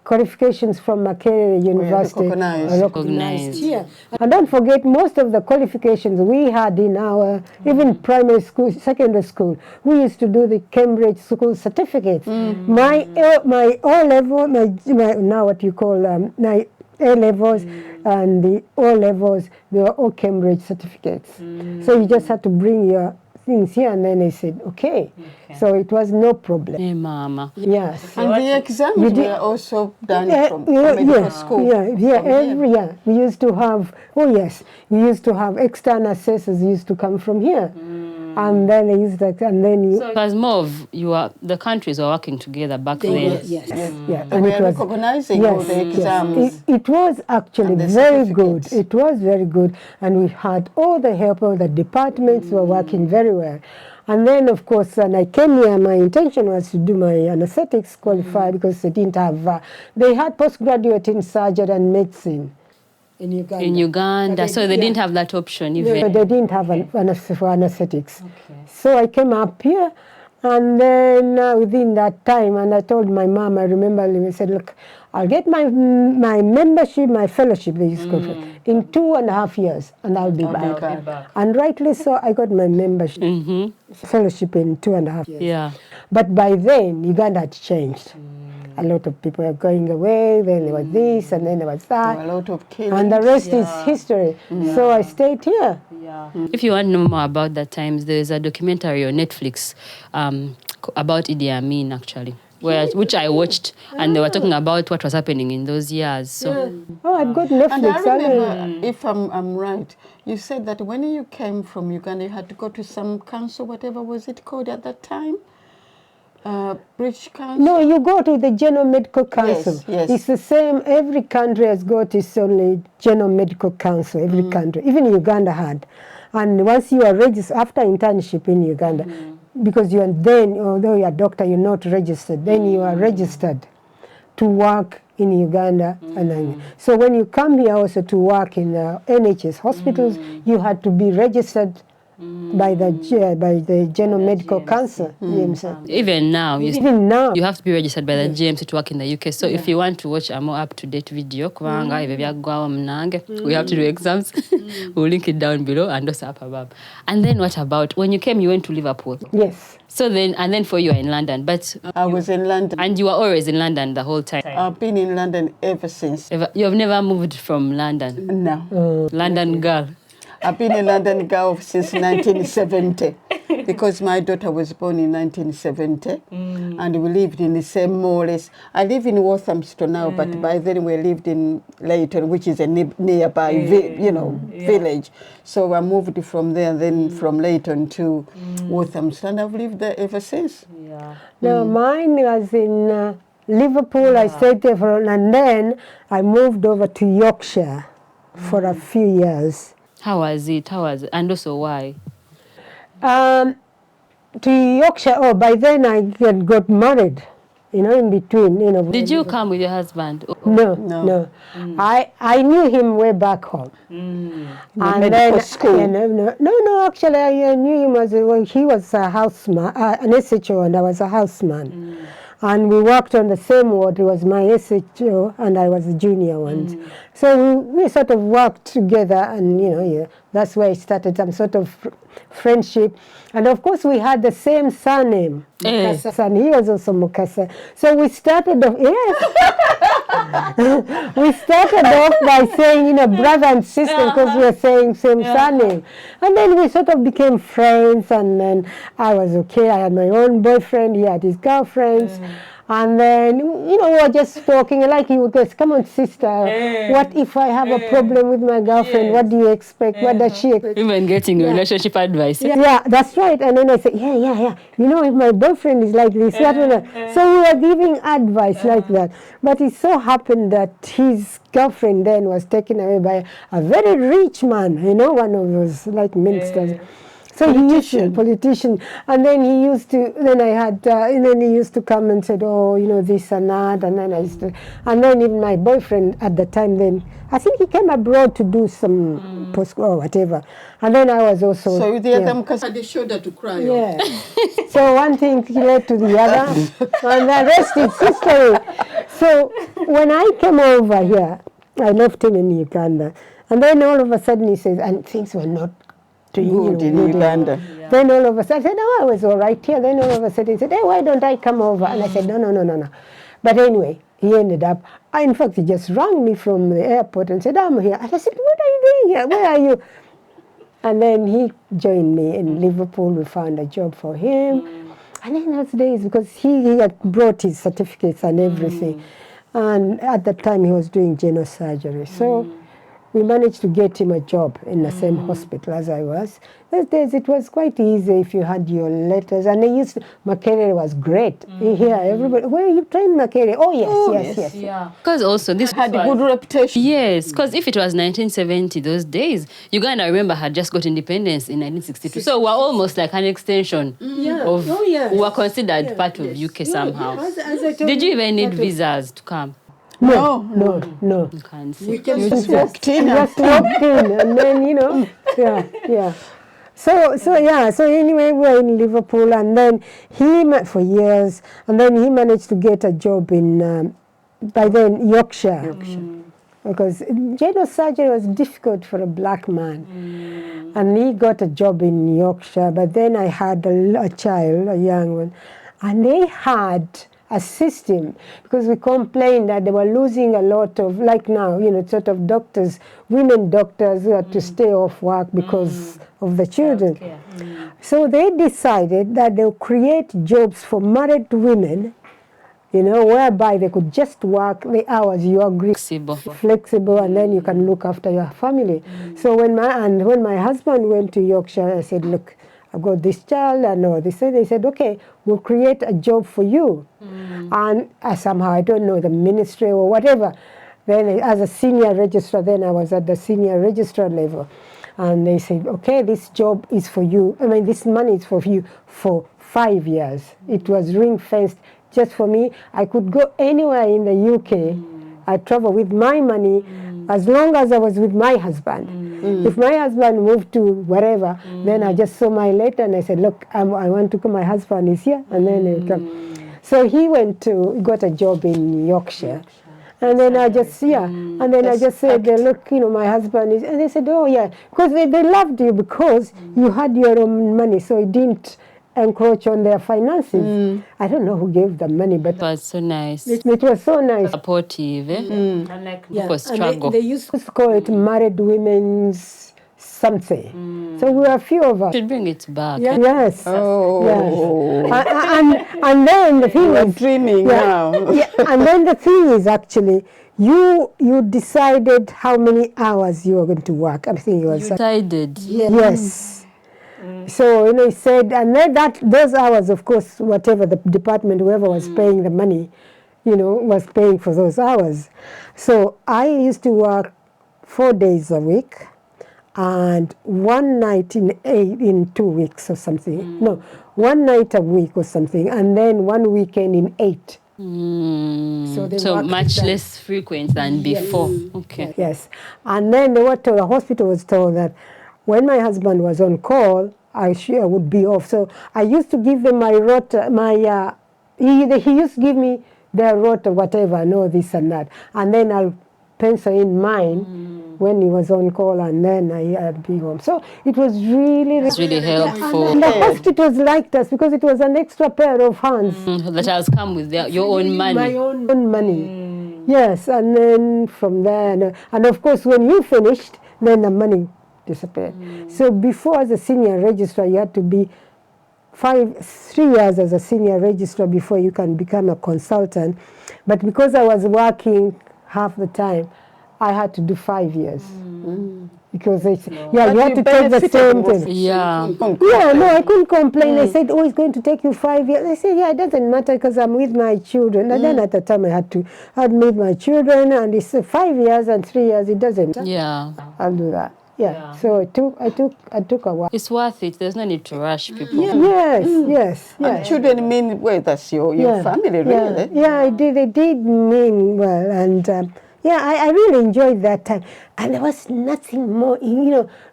qualifications from Makerere University were recognized here. And don't forget, most of the qualifications we had in our, even primary school, secondary school, we used to do the Cambridge school certificates. My O-level, now what you call my A-levels and the O-levels, they were all Cambridge certificates. So you just had to bring your things here, and then they said, okay. So it was no problem. Hey, Mama. Yes. And the exams were also done from medical school. Every year. We used to have, we used to have external assessors used to come from here. And then they used that, and then you... So it was more of, the countries were working together back then. Yes. And we were recognizing all the exams. It was actually very good. It was very good. And we had all the help, all the departments were working very well. And then, of course, when I came here, my intention was to do my anesthetics qualify because they didn't have... they had postgraduate in surgery and medicine. In Uganda. So they didn't have that option even. No, they didn't have for anesthetics. Okay. So I came up here, and then within that time, and I told my mom, I remember, I said, look, I'll get my membership, my fellowship, they used to call it, in 2.5 years, and I'll be back. And rightly so, I got my membership, fellowship in 2.5 years. Yeah. But by then, Uganda had changed. A lot of people were going away, then there was this, and then there was that. There were a lot of killings. And the rest is history. So I stayed here. If you want to know more about that times, there's a documentary on Netflix about Idi Amin, actually, which I watched, and they were talking about what was happening in those years. So. Oh, I've got Netflix. And I remember, if I'm right, you said that when you came from Uganda, you had to go to some council, whatever was it called at that time? British Council? No, you go to the General Medical Council. Yes. It's the same. Every country has got its only General Medical Council, every country. Even Uganda had. And once you are registered, after internship in Uganda, because you are then, although you're a doctor, you're not registered, then you are registered to work in Uganda. And so when you come here also to work in NHS hospitals, you had to be registered by the General Medical Council. Even now, you have to be registered by the GMC to work in the UK. So if you want to watch a more up-to-date video, we have to do exams. We'll link it down below and also up above. And then what about, when you came, you went to Liverpool? Yes. So then for you are in London, but... I was in London. And you were always in London the whole time? I've been in London ever since. You have never moved from London? No. London girl. I've been a London girl since 1970 because my daughter was born in 1970 and we lived in the same, more or less. I live in Walthamstow now, but by then we lived in Leighton, which is a nearby village. So I moved from there, then from Leighton to Walthamstow, and I've lived there ever since. No, mine was in Liverpool. I stayed there and then I moved over to Yorkshire for a few years. How was it? And also why? To Yorkshire, by then I had got married, in between, Did you come with your husband? No. I knew him way back home. And then, school. No, actually I knew him as he was a houseman, an SHO, and I was a houseman. And we worked on the same ward. He was my SHO and I was the junior one. So we sort of worked together, and that's where it started, some sort of friendship. And of course we had the same surname, Mukasa, and he was also Mukasa. So we started off, we started off by saying, brother and sister, because we were saying same surname. And then we sort of became friends, and then I was okay. I had my own boyfriend, he had his girlfriends. And then, we were just talking, like he would go, come on, sister, what if I have a problem with my girlfriend? What do you expect? What does she expect? Even getting relationship advice. Yeah, that's right. And then I said, yeah. If my boyfriend is like this, so we were giving advice like that. But it so happened that his girlfriend then was taken away by a very rich man, one of those like ministers. So politician, and then he used to. Then I had, and then he used to come and said, this and that, and then and then even my boyfriend at the time, then I think he came abroad to do some post or whatever, and then I was also. So the other because had the shoulder to cry. Yeah. So one thing led to the other, and the rest is history. So when I came over here, I left him in Uganda, and then all of a sudden he says, and things were not good in Uganda. Then all of a sudden, I said, I was all right here. Then all of a sudden, he said, hey, why don't I come over? And I said, no. But anyway, he ended up, in fact, he just rang me from the airport and said, I'm here. And I said, what are you doing here? Where are you? And then he joined me in Liverpool. We found a job for him. And then those days, because he had brought his certificates and everything. And at that time, he was doing general surgery. So we managed to get him a job in the same hospital as I was. Those days it was quite easy if you had your letters. And they used to, Makerere was great. Here, everybody, where are you trained Makerere? Oh, yes. Yeah. Because also this had a good reputation. Yes, because if it was 1970, those days, Uganda, I remember, had just got independence in 1962. So we're almost like an extension of, we were considered part of UK somehow. Did you even need visas to come? No. You can't see. We just walked in. And then, yeah. So anyway, we were in Liverpool, and then he met for years, and then he managed to get a job in, by then, Yorkshire. Because general surgery was difficult for a black man. And he got a job in Yorkshire, but then I had a child, a young one, and they had a system, because we complained that they were losing a lot of, like now, sort of doctors, women doctors who had to stay off work because of the children. So they decided that they'll create jobs for married women, whereby they could just work the hours you agree. Flexible, and then you can look after your family. So when my husband went to Yorkshire, I said, look, I've got this child, and all this. So they said, okay, we'll create a job for you. And somehow, I don't know, the ministry or whatever. Then as a senior registrar, then I was at the senior registrar level. And they said, okay, this job is for you. I mean, this money is for you for 5 years. It was ring-fenced just for me. I could go anywhere in the UK. I travel with my money as long as I was with my husband. If my husband moved to wherever, then I just saw my letter and I said, look, I want to come, my husband is here, and then he'll come. So he got a job in Yorkshire. And then I just, and then I just said, look, my husband is, and they said, oh yeah, because they loved you because you had your own money, so it didn't encroach on their finances. I don't know who gave them money, but it was so nice. It was so nice. Supportive, struggle. They used to call it married women's something. So we were a few of us. Should bring it back. Yes. Oh. Yes. And then the thing is, dreaming now. And then the thing is, actually, you decided how many hours you were going to work. I think it was decided. Yes. So he said, and then those hours, of course, whatever the department, whoever was paying the money, was paying for those hours. So I used to work 4 days a week, and one night in 2 weeks or something. No, one night a week or something, and then one weekend in 8. So much less frequent than before. Okay. Yes. And then the hospital was told that when my husband was on call, I would be off. So I used to give them my rota, he used to give me their rota, whatever, no this and that. And then I'll pencil in mine when he was on call, and then I'd be home. So it was really helpful. And the hospitals liked us because it was an extra pair of hands. That has come with your own money. My own money. Yes, and then from there, and of course when you finished, then the money disappeared. So before as a senior registrar, you had to be 3 years as a senior registrar before you can become a consultant. But because I was working half the time, I had to do 5 years. Because you had to take the same thing. Yeah, no, I couldn't complain. They said, it's going to take you 5 years. I said, it doesn't matter because I'm with my children. And then at the time I'd meet my children, and it's 5 years and 3 years, it doesn't. Yeah. I'll do that. Yeah. So I took a while. It's worth it. There's no need to rush people. Yes. And children mean, well, that's your family, really. Yeah, it did mean well. And I really enjoyed that time. And there was nothing more,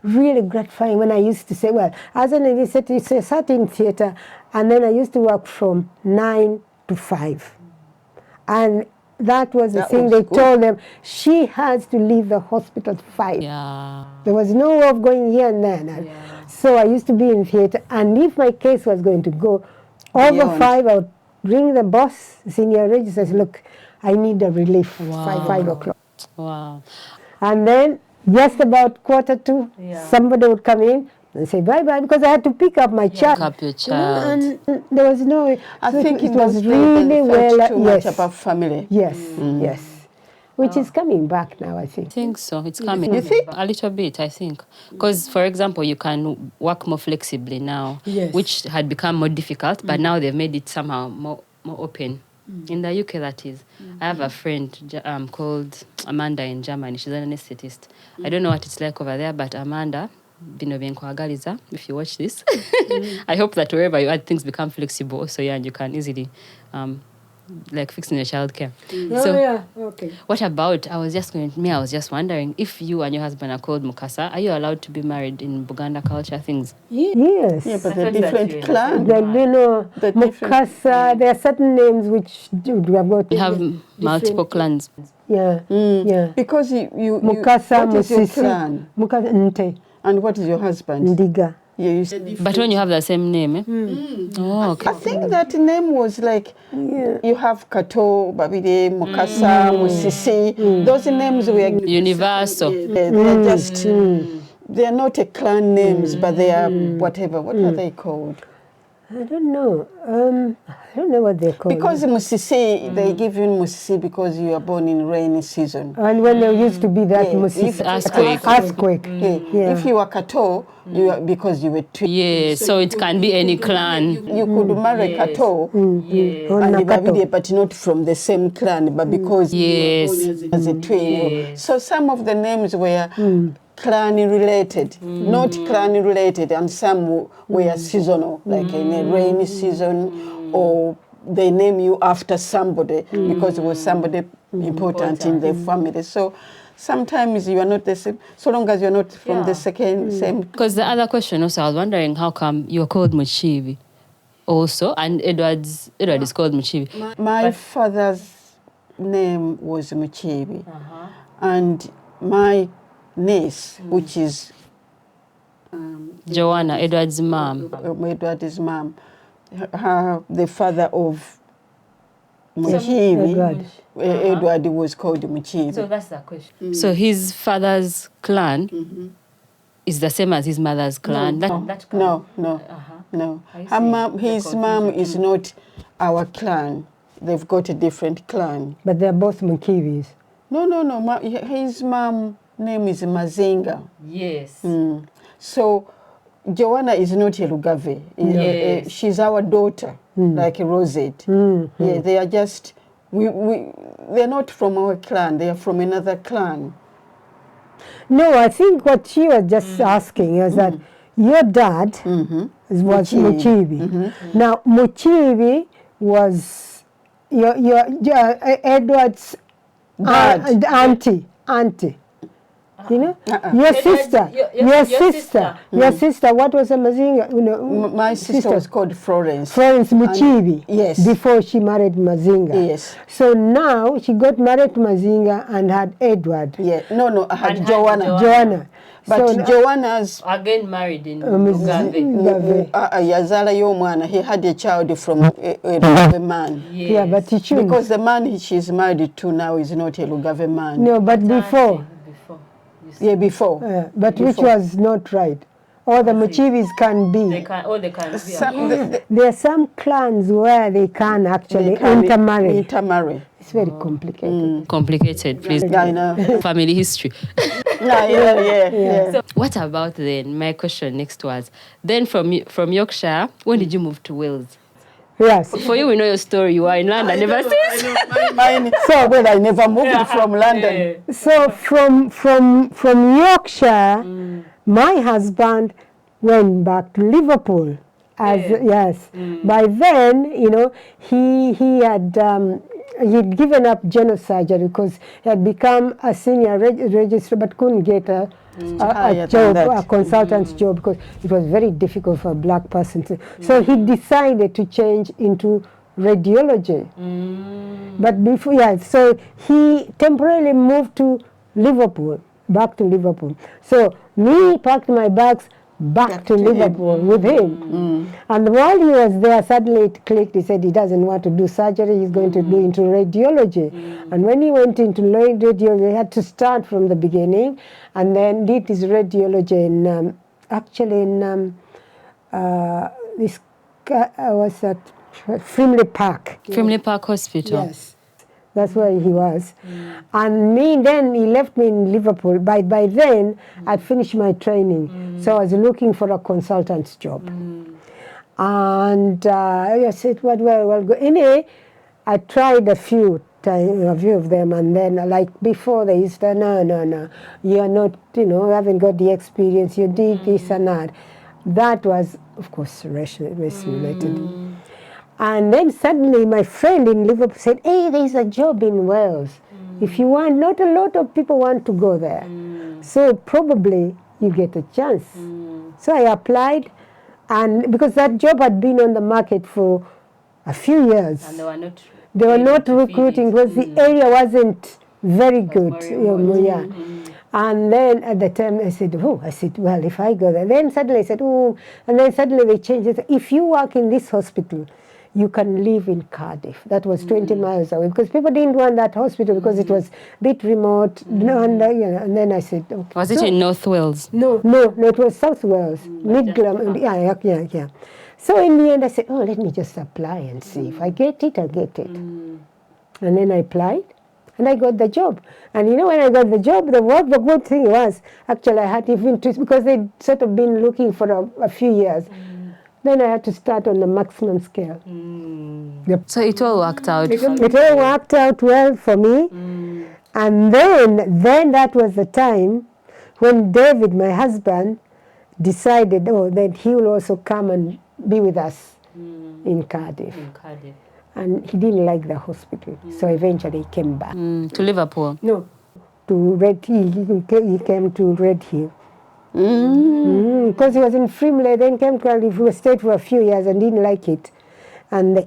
really gratifying when I used to say, well, as an editor, it's a certain theatre, and then I used to work from 9 to 5. And that was the thing they told them. She has to leave the hospital at 5. Yeah. There was no way of going here and there. So I used to be in theatre, and if my case was going to go over 5, I would ring the boss, senior registrar, say, look, I need a relief, 5 o'clock. Wow. And then just about 1:45, somebody would come in and say bye-bye, because I had to pick up my child. Pick up your child. And there was no... I think it was really well... too much about family. Yes. Which is coming back now, I think. I think so. It's coming. You think? A little bit, I think. Because, for example, you can work more flexibly now, which had become more difficult, but now they've made it somehow more open. In the UK, that is. I have a friend called Amanda in Germany. She's an anesthetist. I don't know what it's like over there, but Amanda, if you watch this, I hope that wherever you are, things become flexible. So, and you can easily fixing your childcare. Okay. What about, I was just wondering, if you and your husband are called Mukasa, are you allowed to be married in Buganda culture things? Yes. Yeah, but they're different clans. Mukasa, there are certain names which we have got. We have multiple clans. Yeah. Because Mukasa, what is your Musisi, clan? Mukasa, Nte. And what is your husband? Ndiga. Yeah, you said But when you have the same name, Oh, okay. I think that name was like, you have Kato, Babide, Mukasa, Musisi. Those names were universal. They're just, they're not a clan names, but they are whatever. What are they called? I don't know. I don't know what they're called. Because Musisi, they give you Musisi because you are born in rainy season. And when there used to be that Musisi. Earthquake. If you are Kato, you are, because you were twin. Yeah, so it can be any clan. You could marry Kato and Babide, but not from the same clan, but because you were born as a twin. So some of the names were clan related, not clan related, and some were seasonal, like in a rainy season, or they name you after somebody because it was somebody important in their family. So sometimes you are not the same, so long as you're not from the same. Because the other question also, I was wondering how come you're called Muchibi also, and Edward is called Muchibi. My father's name was Muchibi, and my niece, which is Joanna, Edward's mom. Edward's mom, the father of Muchibi, Edward was called Muchibi. So that's the question. So his father's clan is the same as his mother's clan? No. His mom is not our clan. They've got a different clan. But they're both Mukibis. No. His mom name is Mazinga. Yes. So Joanna is not a Lugave. Yes. She's our daughter, like a Rosette. Yeah, they are just, they're not from our clan. They are from another clan. No, I think what she was just asking is that your dad was Muchibi. Now, Muchibi was your Edward's auntie. You know, your sister, your sister. What was a Mazinga? You know, My sister was called Florence. Florence Muchibi. Yes. Before she married Mazinga. Yes. So now she got married to Mazinga and had Edward. Yeah. No, I had And Joanna. Joanna. But So, Joanna's again married in Uganda. Yazala Yomwana, he had a child from a Lugave man. Yes. Yeah, but he chose. Because the man she's married to now is not a Lugave man. No, but before. Yeah, before. But Before. which was not right. All the Muchibis can be. They can be. There are some clans where they can actually intermarry. It's very complicated. Complicated, please. Yeah, I know. Family history. Yeah. So what about then? My question next was, then from Yorkshire, when did you move to Wales? Yes. For you, we know your story. You are in London ever since. So well, I never moved from London. So from Yorkshire, my husband went back to Liverpool. Yes. By then, you know, he had he'd given up general surgery because he had become a senior registrar but couldn't get a job, a consultant's job, because it was very difficult for a black person to. So he decided to change into radiology. But before, so he temporarily moved to Liverpool, back to Liverpool. So me packed my bags back to Liverpool with him. And while he was there, suddenly it clicked. He said he doesn't want to do surgery, he's going to do into radiology. And when he went into radiology, he had to start from the beginning and then did his radiology in, this was at Frimley Park. Frimley Park Hospital. Yes. That's where he was. And then he left me in Liverpool. By then, I'd finished my training. So I was looking for a consultant's job. And I said, well, go. Anyway, I tried a few of them. And then, like before, they used to, no, you're not, you haven't got the experience. You did this and that. That was, of course, race-related. And then suddenly my friend in Liverpool said, hey, there's a job in Wales. If you want, not a lot of people want to go there. So probably you get a chance. So I applied, and because that job had been on the market for a few years. And they were not recruiting because the area wasn't very good. And then at the time I said, well, if I go there. Then suddenly I said, and then suddenly they changed it. If you work in this hospital, you can live in Cardiff. That was 20 miles away because people didn't want that hospital because it was a bit remote. And then I said, okay. Was it in North Wales? No, it was South Wales, Midland. Yeah. So in the end, I said, let me just apply and see. If I get it, I'll get it. And then I applied, and I got the job. And when I got the job, the good thing was, actually, I had even to, because they'd sort of been looking for a few years. Then I had to start on the maximum scale. Yep. So it all worked out. It all worked out well for me. And then that was the time when David, my husband, decided, that he will also come and be with us in Cardiff. And he didn't like the hospital, so eventually he came back. To Liverpool? No, to Red Hill. He came to Red Hill. Because he was in Frimley, then came to Cardiff. He stayed for a few years and didn't like it. And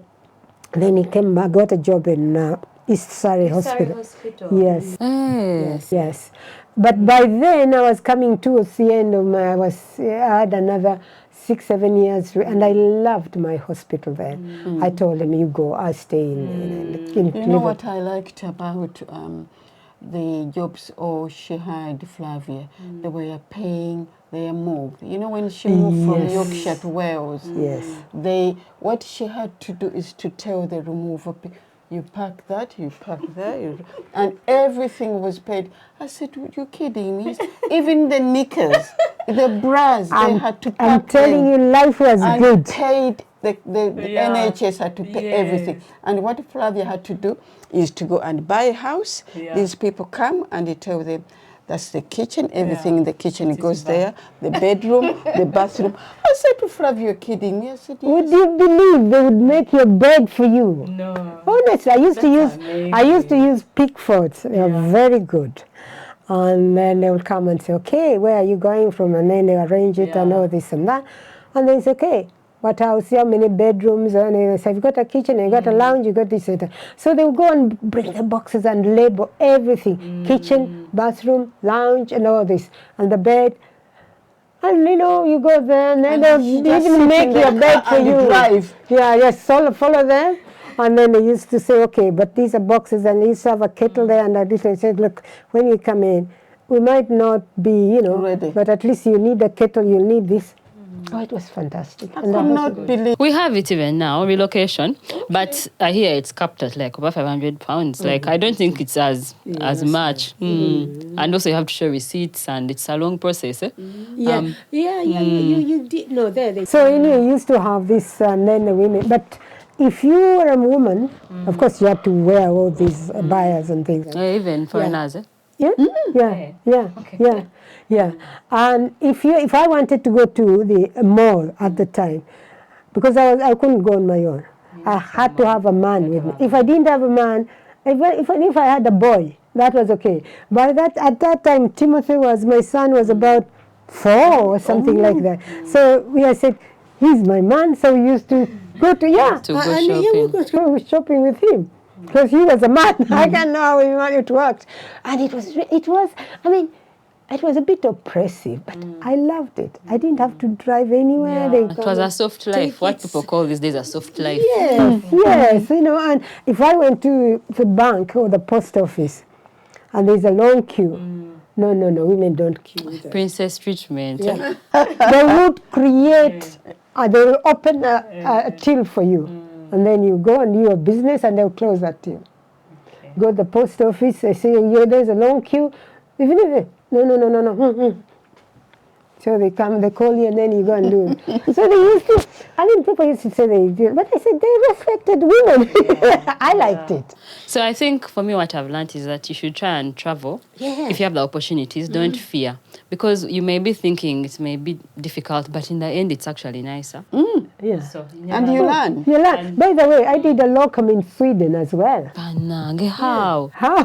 then he came back, got a job in East Surrey Hospital. Yes. But by then I was coming towards the end of I had another 6-7 years, and I loved my hospital there. I told him, you go, I'll stay in You know what I liked about the jobs she had, Flavia? They were paying their move. When she moved from Yorkshire to Wales, what she had to do is to tell the remover, you pack that, and everything was paid. I said, you kidding me? Even the knickers, the bras, they had to pack. I'm telling you, life was good. Paid, the NHS had to pay everything. And what Flavia had to do is to go and buy a house. These people come and they tell them, That's the kitchen. Everything in the kitchen goes there. The bedroom, the bathroom. I said to Flavia, "You're kidding me." I said, "Yes." Would you believe they would make your bed for you? No. Honestly, I used to use Pickfords. They are very good. And then they will come and say, "Okay, where are you going from?" And then they arrange it and all this and that. And then say, "Okay, what house? How many bedrooms?" And they say, "You've got a kitchen, you got a lounge, you got this and that." So they will go and bring the boxes and label everything: kitchen, bathroom, lounge, and all this, and the bed. And you go there, and then they'll even make your bed for you. Drive. Yeah, just follow them. And then they used to say, "Okay, but these are boxes, and they used to have a kettle there." And I said, "Look, when you come in, we might not be, ready, but at least you need a kettle, you need this." Oh, it was fantastic. I could not believe. We have it even now, relocation, but I hear it's capped at like over £500. Like I don't think it's as much. And also you have to show receipts, and it's a long process. You did know there. So you used to have this, and then the women. But if you were a woman, of course you had to wear all these buyers and things. Even foreigners. Yeah. And if I wanted to go to the mall at the time, because I couldn't go on my own, I had to have a man with me. If I didn't have a man, even if I had a boy, that was okay. But at that time, my son was about 4 or something like that. So I said, "He's my man." So we used to go to go shopping with him. Because he was a man. I can't know how it worked. And it was a bit oppressive, but I loved it. I didn't have to drive anywhere. It was a soft life. What people call these days a soft life. Yes, and if I went to the bank or the post office and there's a long queue, no, women don't queue. Princess treatment. Yeah. They would create, they will open a till for you. And then you go and do your business, and they'll close that till. Okay. Go to the post office, they say, "There's a long queue." Even if no. So they come, they call you, and then you go and do it. So they used to, people used to say they did, but I said they respected women. I liked it. So I think for me what I've learned is that you should try and travel. If you have the opportunities, don't fear. Because you may be thinking it may be difficult, but in the end it's actually nicer. Yeah. So, and you learn. You learn. By the way, I did a locum in Sweden as well. How? How?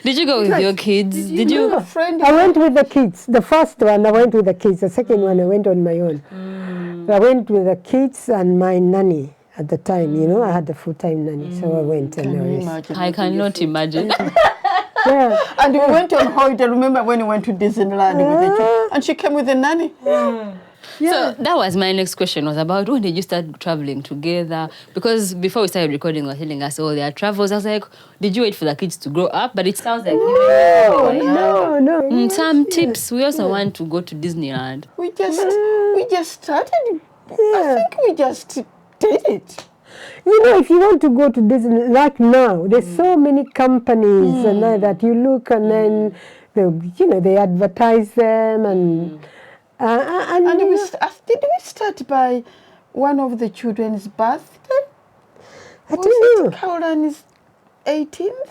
Did you go with your kids? Did you? I went with the kids. The first one, I went with the kids. The second one, I went on my own. I went with the kids and my nanny at the time. I had a full-time nanny, so I went. I cannot imagine. Yeah. And we went on holiday. Remember when we went to Disneyland with the and she came with a nanny. Yeah. So that was my next question, was about when did you start traveling together? Because before we started recording, you were telling us all their travels. I was like, did you wait for the kids to grow up? But it sounds like no. Some tips. We also want to go to Disneyland. We just started. I think we just did it. If you want to go to Disney, like now, there's so many companies and that you look, and then they advertise them and. Did we start by one of the children's birthday? I don't know. Caroline's 18th?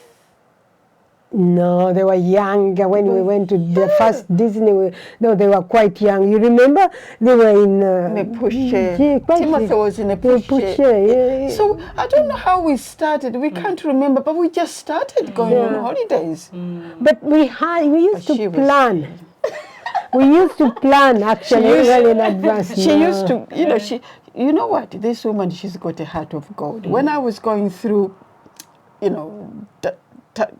No, they were younger when we went to the first Disney. They were quite young. You remember? They were in a pushchair. Timothy was in a pushchair. So I don't know how we started. We can't remember, but we just started going on holidays. But we used to plan. We used to plan actually well in advance. She used to, you know what? This woman, she's got a heart of gold. When I was going through,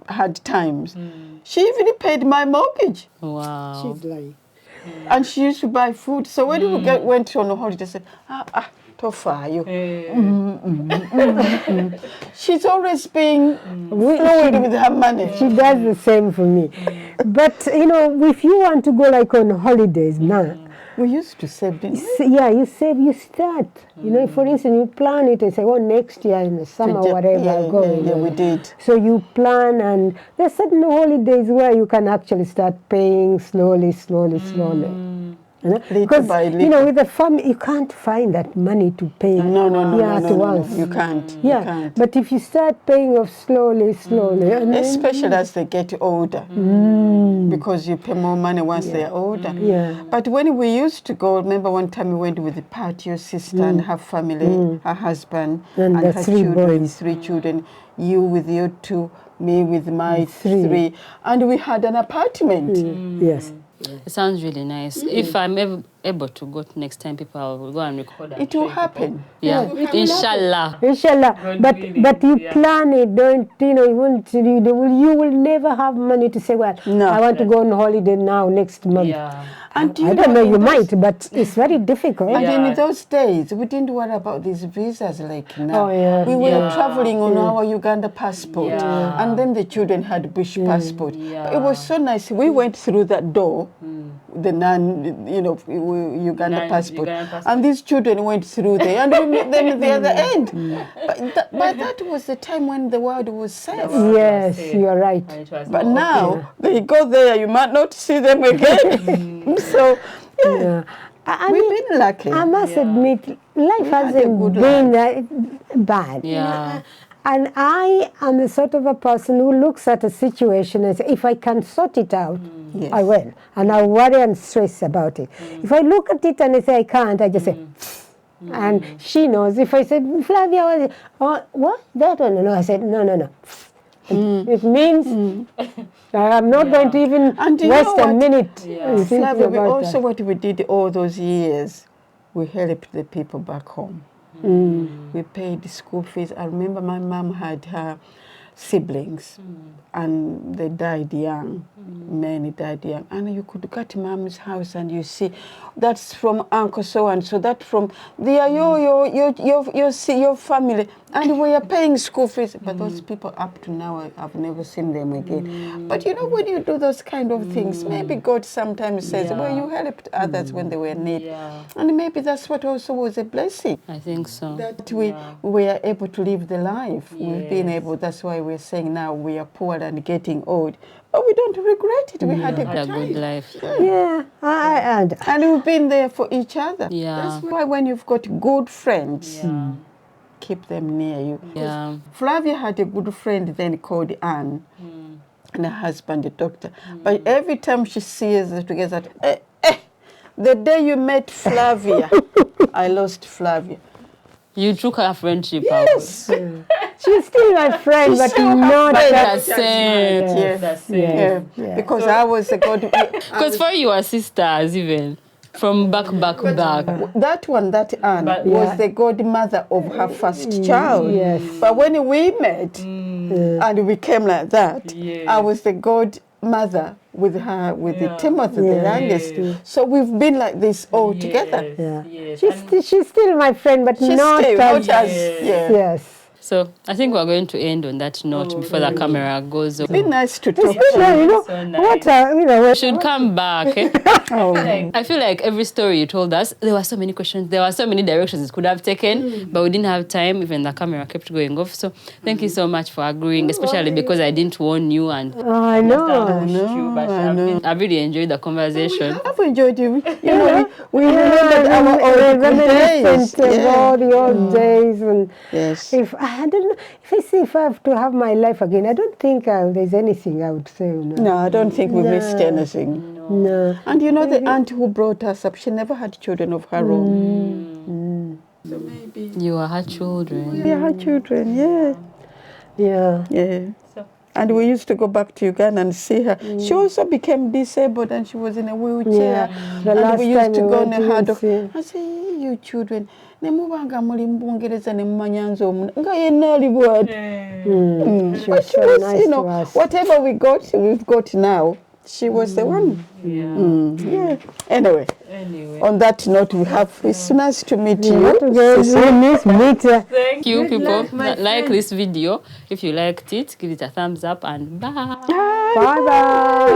hard times, she even paid my mortgage. Wow. She's lying. And she used to buy food. So when we went on a holiday, I said, Tofayo. She's always being fluid with her money. She does the same for me. But, if you want to go like on holidays now, we used to save. You save, you start. For instance, you plan it and say, next year in the summer, whatever, I'll go. Yeah, we did. So you plan, and there's certain holidays where you can actually start paying slowly. Because, by you know, with the family, you can't find that money to pay at once. You can't. Yeah, You can't. but if you start paying off slowly, and then, Especially as they get older, because you pay more money once they are older. Yeah. But when we used to go, remember one time we went with the party, your sister and her family, her husband, And the her three children, boys. 3 children, you with your 2, me with my 3. And we had an apartment. Yes. It sounds really nice. If I'm able to go next time, people will go and record. It will happen. Yeah, inshallah. Inshallah, but you plan it. Don't you will never have money to say, well, No. I want to go on holiday now next month. Yeah. And I don't know, you might, but it's very difficult. And then in those days, we didn't worry about these visas like now. Oh, yeah. We were traveling on our Uganda passport, and then the children had British passport. But it was so nice. We went through that door, the Uganda passport, and these children went through there, and we met them at the other end. But that was the time when the world was safe. Yes, you're right. But now they go there, you might not see them again. So Yeah. we've been lucky. I must admit, life hasn't been that bad. Yeah. And I am the sort of a person who looks at a situation and says, if I can sort it out, Yes. I will. And I worry and stress about it. If I look at it and I say I can't, I just say, and she knows. If I said, Flavia, what? That one? No, I said, no. It means I'm not going to even And you waste know a what? minute. Flavia, thinking about also what we did all those years, we helped the people back home. We paid the school fees. I remember my mom had her siblings, and they died young. Many died young. And you could go to mom's house and you see, that's from Uncle so and so, that from they are your family, and we are paying school fees. But those people up to now, I've never seen them again. But you know, when you do those kind of things, maybe God sometimes says, well, you helped others when they were in need, and maybe that's what also was a blessing. I think so. That we were able to live the life. We've been able. That's why we're saying now we are poor and getting old, but we don't regret it. We had a Had a good good time. life. Yeah, And we've been there for each other. Yeah. That's why when you've got good friends, keep them near you. Yeah. Flavia had a good friend then called Anne, and her husband, a doctor. But every time she sees us together, the day you met Flavia, I lost Flavia. You took her friendship Yes. she's still my friend, She's but still her not friend. that. the same. Yes. Yes. Yeah. Because I was a god. Because for you are sisters even. From back. That Anne was the godmother of her first child. Yes. But when we met and we became like that, I was the godmother with her, with the Timothy, the youngest. So we've been like this all together. Yeah. She's still my friend, but She's not still, as. not as Yes. So I think we're going to end on that note before the camera goes off. Be nice to talk to Yeah, you. you know, So nice. what We should come back. Eh? Oh. I feel like every story you told us, there were so many questions, there were so many directions it could have taken, but we didn't have time. Even the camera kept going off. So thank you so much for agreeing, especially because I didn't warn you and I know. I've really enjoyed the conversation. I've enjoyed you. You know, we remembered our old good days. Reminiscent of all the old days. And Yes. if I don't know, if I have to have my life again, I don't think there's anything I would say. No, I don't think we missed anything. No. And you know, the aunt who brought us up, she never had children of her own. So maybe You are her children. we are her children, yeah. Yeah. And we used to go back to Uganda and see her. She also became disabled and she was in a wheelchair. The And last we used time to we go went on to her dog. see- I say, you children, ne mubanga muli mu Bungereza ne mumanya nze omuntu nga yenna ali bw'ati. She But was she so was, nice you to know, us. whatever we've got now, she was the one. Yeah. Anyway, on that note, it's nice to meet you. Meet Thank you, people. Like this video. If you liked it, give it a thumbs up and bye. Bye-bye.